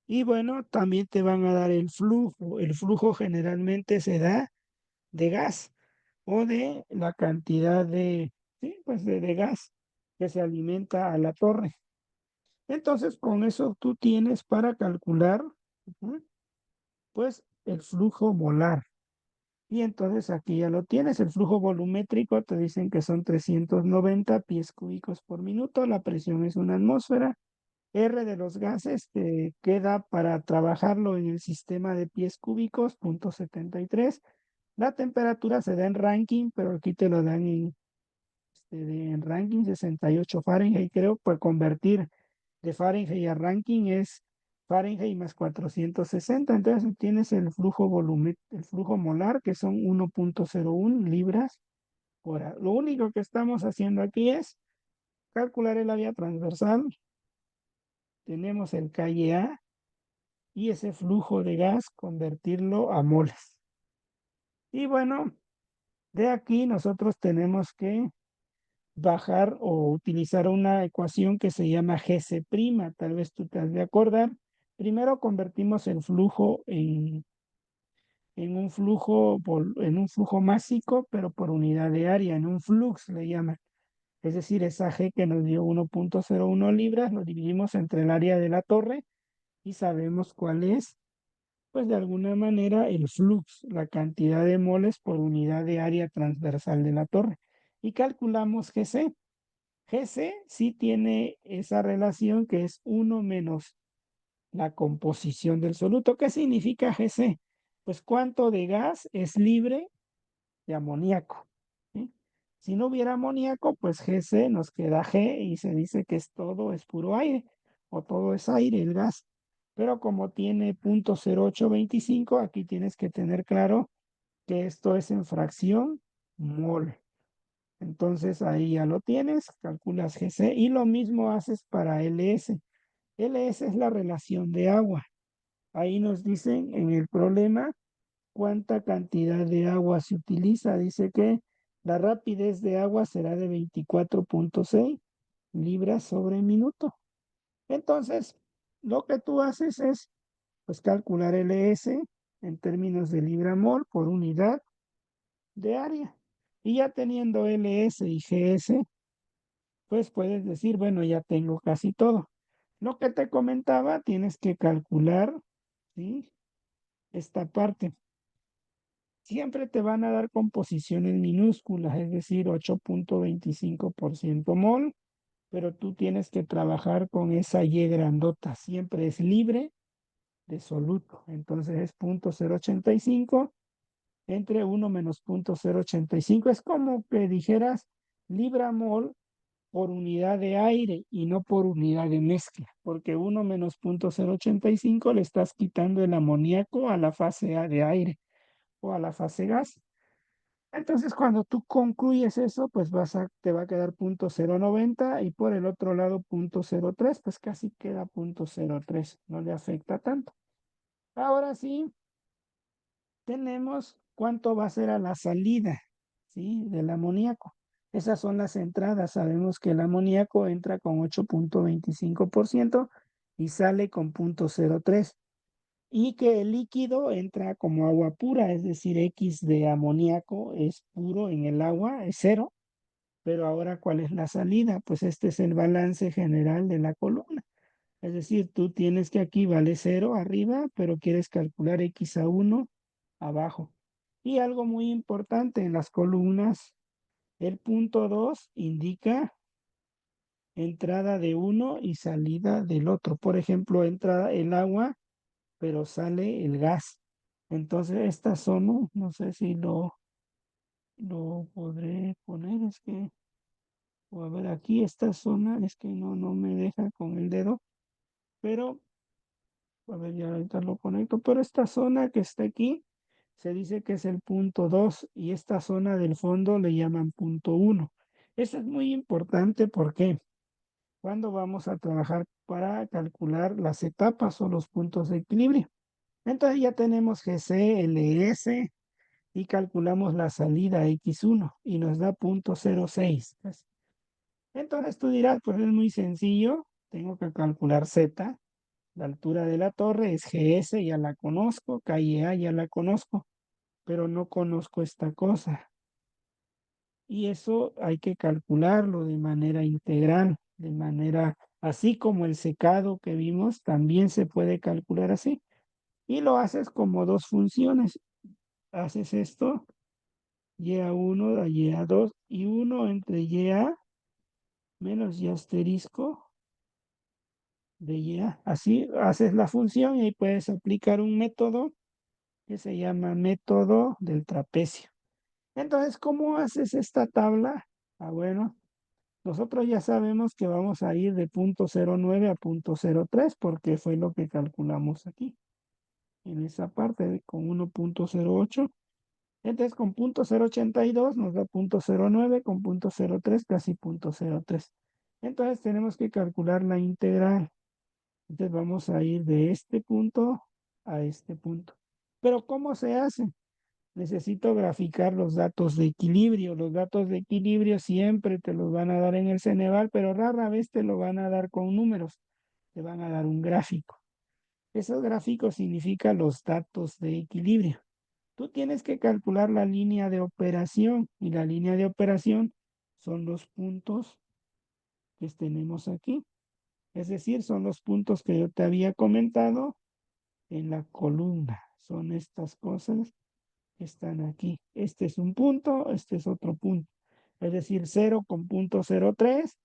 Y bueno, también te van a dar el flujo. El flujo generalmente se da de gas o de la cantidad de, sí, pues de gas que se alimenta a la torre. Entonces, con eso tú tienes para calcular, ujú, pues el flujo molar. Y entonces aquí ya lo tienes. El flujo volumétrico te dicen que son 390 pies cúbicos por minuto. La presión es una atmósfera. R de los gases te queda para trabajarlo en el sistema de pies cúbicos, 0.73. La temperatura se da en ranking, pero aquí te lo dan en ranking 68 Fahrenheit, creo, pues convertir de Fahrenheit a ranking es Fahrenheit más 460. Entonces tienes el flujo el flujo molar, que son 1.01 libras por hora. Lo único que estamos haciendo aquí es calcular el área transversal. Tenemos el calle A y ese flujo de gas convertirlo a moles. Y bueno, de aquí nosotros tenemos que bajar o utilizar una ecuación que se llama Gc', tal vez tú te has de acordar. Primero convertimos el flujo en en un flujo másico, pero por unidad de área, en un flux le llaman. Es decir, esa G que nos dio 1.01 libras, lo dividimos entre el área de la torre y sabemos cuál es, pues de alguna manera, el flux, la cantidad de moles por unidad de área transversal de la torre. Y calculamos Gc. Gc sí tiene esa relación que es 1 menos la composición del soluto. ¿Qué significa Gc? Pues cuánto de gas es libre de amoníaco. ¿Sí? Si no hubiera amoníaco, pues Gc nos queda G y se dice que es puro aire o todo es aire, el gas. Pero como tiene 0.0825, aquí tienes que tener claro que esto es en fracción mol. Entonces ahí ya lo tienes, calculas Gc y lo mismo haces para Ls. Ls es la relación de agua. Ahí nos dicen en el problema cuánta cantidad de agua se utiliza. Dice que la rapidez de agua será de 24.6 libras sobre minuto. Entonces, lo que tú haces es pues calcular Ls en términos de libra mol por unidad de área. Y ya teniendo Ls y Gs, pues puedes decir, bueno, ya tengo casi todo. Lo que te comentaba, tienes que calcular, ¿sí? Esta parte. Siempre te van a dar composiciones minúsculas, es decir, 8.25% mol, pero tú tienes que trabajar con esa Y grandota. Siempre es libre de soluto. Entonces es 0.085 entre 1 menos 0.085. Es como que dijeras libra mol por unidad de aire y no por unidad de mezcla, porque 1 menos 0.085 le estás quitando el amoníaco a la fase A de aire o a la fase gas. Entonces, cuando tú concluyes eso, pues te va a quedar 0.090 y por el otro lado 0.03, pues casi queda 0.03, no le afecta tanto. Ahora sí, tenemos cuánto va a ser a la salida, ¿sí? Del amoníaco. Esas son las entradas. Sabemos que el amoníaco entra con 8.25% y sale con 0.03. Y que el líquido entra como agua pura, es decir, X de amoníaco es puro en el agua, es cero. Pero ahora, ¿cuál es la salida? Pues este es el balance general de la columna. Es decir, tú tienes que aquí vale 0 arriba, pero quieres calcular X a 1 abajo. Y algo muy importante en las columnas, el punto 2 indica entrada de uno y salida del otro. Por ejemplo, entra el agua, pero sale el gas. Entonces, esta zona, no sé si lo podré poner, es que, o a ver, aquí esta zona, es que no me deja con el dedo, pero a ver, ya ahorita lo conecto, pero esta zona que está aquí se dice que es el punto 2 y esta zona del fondo le llaman punto 1. Eso es muy importante porque cuando vamos a trabajar para calcular las etapas o los puntos de equilibrio. Entonces ya tenemos GC, LS y calculamos la salida X1 y nos da 0.06. Pues. Entonces tú dirás, pues es muy sencillo, tengo que calcular Z. La altura de la torre es GS, ya la conozco, calle A ya la conozco, pero no conozco esta cosa. Y eso hay que calcularlo de manera integral, de manera así como el secado que vimos, también se puede calcular así. Y lo haces como dos funciones. Haces esto, y a 1 a y a 2 y 1 entre y a menos y asterisco de y a. Así haces la función y ahí puedes aplicar un método que se llama método del trapecio. Entonces, ¿cómo haces esta tabla? Ah, bueno, Nosotros ya sabemos que vamos a ir de punto 09 a punto 03 porque fue lo que calculamos aquí, en esa parte con 1.08. Entonces con punto 0.82 nos da punto 09, con punto 03 casi punto 03. Entonces tenemos que calcular la integral. Entonces vamos a ir de este punto a este punto. Pero ¿cómo se hace? Necesito graficar los datos de equilibrio. Los datos de equilibrio siempre te los van a dar en el Ceneval, pero rara vez te lo van a dar con números. Te van a dar un gráfico. Esos gráficos significan los datos de equilibrio. Tú tienes que calcular la línea de operación y la línea de operación son los puntos que tenemos aquí. Es decir, son los puntos que yo te había comentado en la columna. Son estas cosas que están aquí. Este es un punto, este es otro punto. Es decir, 0 con punto 03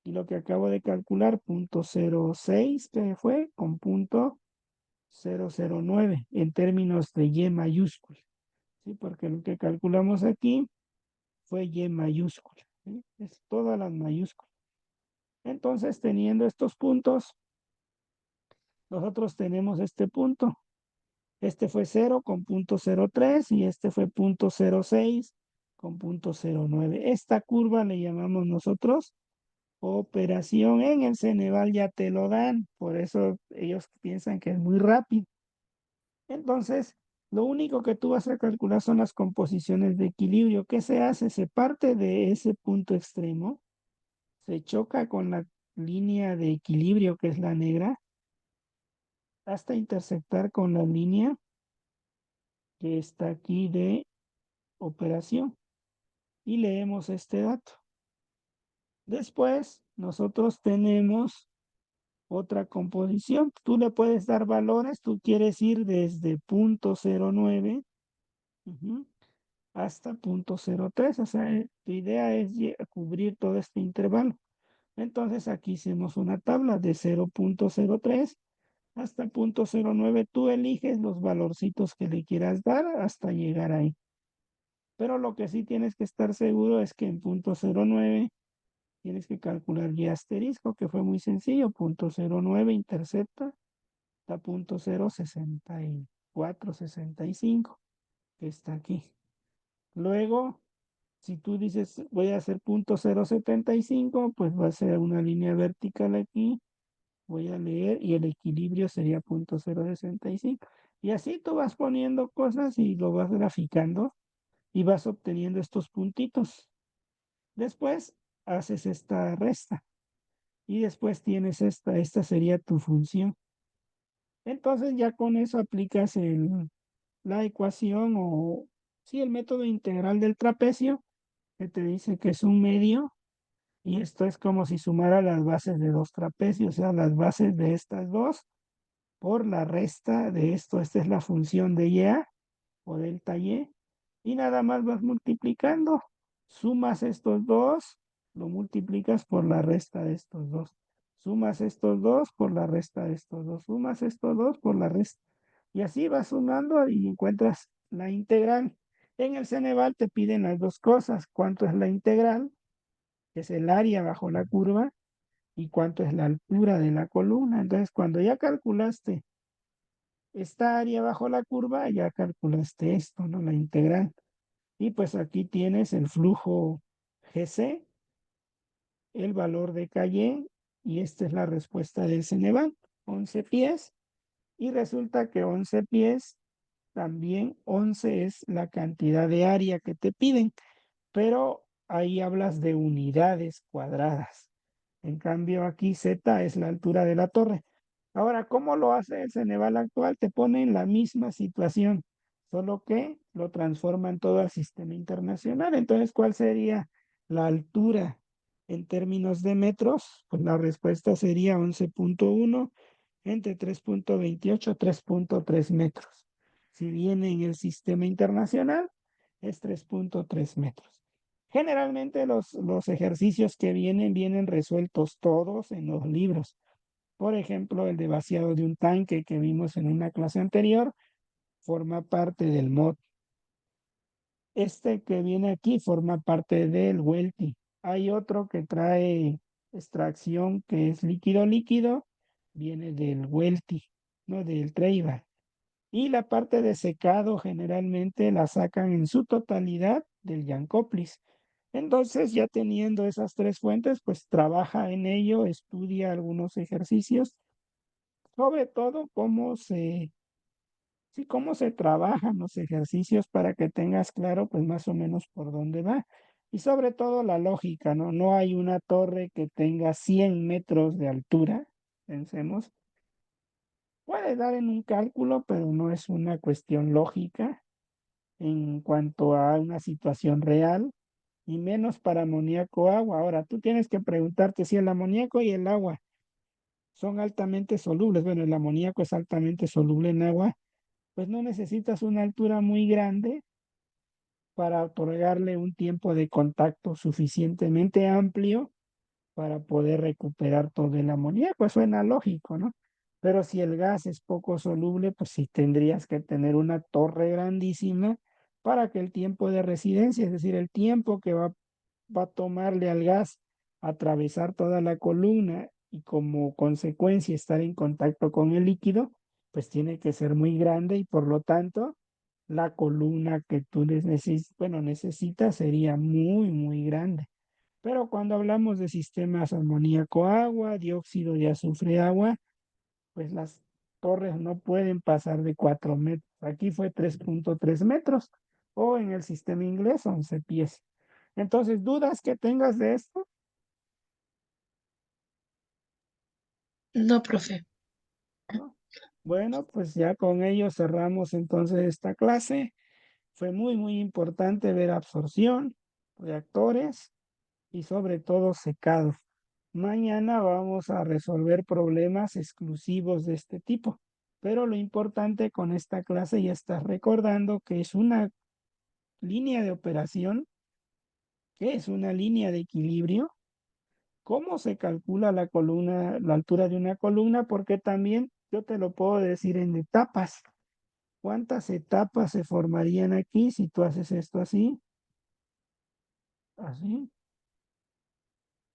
y lo que acabo de calcular, punto 06, que fue con punto 009 en términos de Y mayúscula. ¿Sí? Porque lo que calculamos aquí fue Y mayúscula. ¿Sí? Es todas las mayúsculas. Entonces, teniendo estos puntos, nosotros tenemos este punto. Este fue 0 con punto 03 y este fue punto 06 con punto 09. Esta curva le llamamos nosotros operación. En el Ceneval ya te lo dan, por eso ellos piensan que es muy rápido. Entonces, lo único que tú vas a calcular son las composiciones de equilibrio. ¿Qué se hace? Se parte de ese punto extremo, se choca con la línea de equilibrio, que es la negra, hasta intersectar con la línea que está aquí de operación. Y leemos este dato. Después, nosotros tenemos otra composición. Tú le puedes dar valores, tú quieres ir desde punto 09 hasta punto 03, o sea, tu idea es cubrir todo este intervalo. Entonces aquí hicimos una tabla de 0.03 hasta punto 09. Tú eliges los valorcitos que le quieras dar hasta llegar ahí. Pero lo que sí tienes que estar seguro es que en punto 09 tienes que calcular y asterisco, que fue muy sencillo. Punto 09 intercepta a punto 0.6465, que está aquí. Luego, si tú dices voy a hacer punto 0.75, pues va a ser una línea vertical aquí. Voy a leer y el equilibrio sería punto 0.65. Y así tú vas poniendo cosas y lo vas graficando y vas obteniendo estos puntitos. Después haces esta resta y después tienes esta sería tu función. Entonces ya con eso aplicas la ecuación o sí, el método integral del trapecio, que te dice que es un medio, y esto es como si sumara las bases de dos trapecios, o sea, las bases de estas dos por la resta de esto. Esta es la función de y o delta y nada más vas multiplicando. Sumas estos dos, lo multiplicas por la resta de estos dos. Sumas estos dos por la resta de estos dos. Sumas estos dos por la resta. Y así vas sumando y encuentras la integral. En el Ceneval te piden las dos cosas. ¿Cuánto es la integral? Que es el área bajo la curva. ¿Y cuánto es la altura de la columna? Entonces, cuando ya calculaste esta área bajo la curva, ya calculaste esto, ¿no? La integral. Y pues aquí tienes el flujo GC, el valor de KY, y esta es la respuesta del Ceneval, 11 pies. Y resulta que 11 pies, también 11 es la cantidad de área que te piden, pero ahí hablas de unidades cuadradas. En cambio, aquí Z es la altura de la torre. Ahora, ¿cómo lo hace el Ceneval actual? Te pone en la misma situación, solo que lo transforma en todo el sistema internacional. Entonces, ¿cuál sería la altura en términos de metros? Pues la respuesta sería 11.1 entre 3.28, 3.3 metros. Si viene en el sistema internacional, es 3.3 metros. Generalmente los ejercicios que vienen resueltos todos en los libros. Por ejemplo, el de vaciado de un tanque que vimos en una clase anterior forma parte del MOD. Este que viene aquí forma parte del WELTI. Hay otro que trae extracción que es líquido líquido, viene del Welty, no del Treiba. Y la parte de secado generalmente la sacan en su totalidad del Yancoplis. Entonces, ya teniendo esas tres fuentes, pues trabaja en ello, estudia algunos ejercicios, sobre todo sí, cómo se trabajan los ejercicios para que tengas claro, pues más o menos por dónde va. Y sobre todo la lógica, ¿no? No hay una torre que tenga 100 metros de altura, pensemos. Puede dar en un cálculo, pero no es una cuestión lógica en cuanto a una situación real, y menos para amoníaco agua. Ahora, tú tienes que preguntarte si el amoníaco y el agua son altamente solubles. Bueno, el amoníaco es altamente soluble en agua, pues no necesitas una altura muy grande para otorgarle un tiempo de contacto suficientemente amplio para poder recuperar todo el amoníaco. Suena lógico, ¿no? Pero si el gas es poco soluble, pues sí tendrías que tener una torre grandísima para que el tiempo de residencia, es decir, el tiempo que va a tomarle al gas atravesar toda la columna y como consecuencia estar en contacto con el líquido, pues tiene que ser muy grande y por lo tanto la columna que tú bueno, necesitas sería muy, muy grande. Pero cuando hablamos de sistemas amoníaco-agua, dióxido de azufre-agua, pues las torres no pueden pasar de 4 metros. Aquí fue 3.3 metros o en el sistema inglés 11 pies. Entonces, ¿dudas que tengas de esto? No, profe. ¿No? Bueno, pues ya con ello cerramos entonces esta clase. Fue muy, muy importante ver absorción, reactores y sobre todo secados. Mañana vamos a resolver problemas exclusivos de este tipo, pero lo importante con esta clase ya estás recordando que es una línea de operación, que es una línea de equilibrio, cómo se calcula la columna, la altura de una columna, porque también yo te lo puedo decir en etapas. ¿Cuántas etapas se formarían aquí si tú haces esto así, así?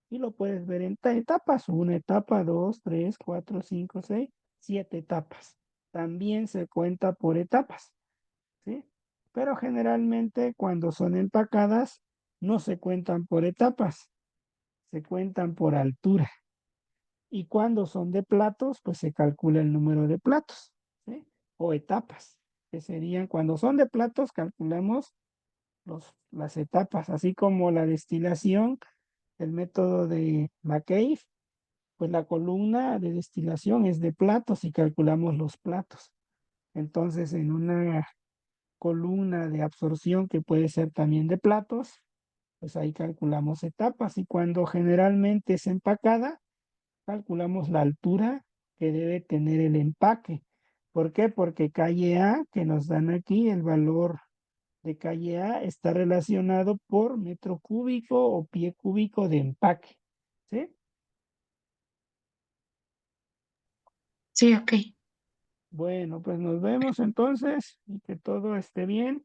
Y lo puedes ver en etapas, una etapa, dos, tres, cuatro, cinco, seis, siete etapas. También se cuenta por etapas, ¿sí? Pero generalmente cuando son empacadas no se cuentan por etapas, se cuentan por altura. Y cuando son de platos, pues se calcula el número de platos, ¿sí? O etapas, que serían, cuando son de platos, calculamos las etapas, así como la destilación, el método de McCabe, pues la columna de destilación es de platos y calculamos los platos. Entonces, en una columna de absorción que puede ser también de platos, pues ahí calculamos etapas y cuando generalmente es empacada, calculamos la altura que debe tener el empaque. ¿Por qué? Porque calle A, que nos dan aquí, el valor de calle A está relacionado por metro cúbico o pie cúbico de empaque. ¿Sí? Sí, ok. Bueno, pues nos vemos entonces y que todo esté bien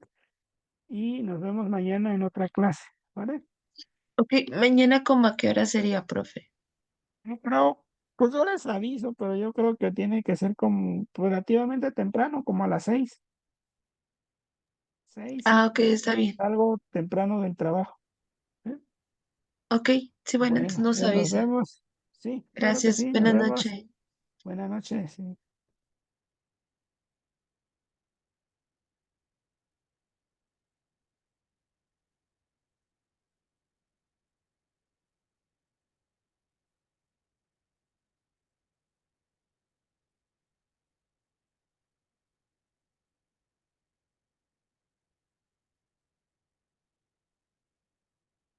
y nos vemos mañana en otra clase, ¿vale? Ok, mañana como a qué hora sería, profe. Yo creo, pues yo les aviso, pero yo creo que tiene que ser como relativamente temprano, como a las 6, 6, Ah, 7, ok, está bien. algo temprano del trabajo. ¿Eh? Ok, sí, bueno, entonces Bueno, nos pues nos avisa. vemos. Sí, claro que Gracias, sí, nos buenas vemos. noches. Buenas noches. Sí.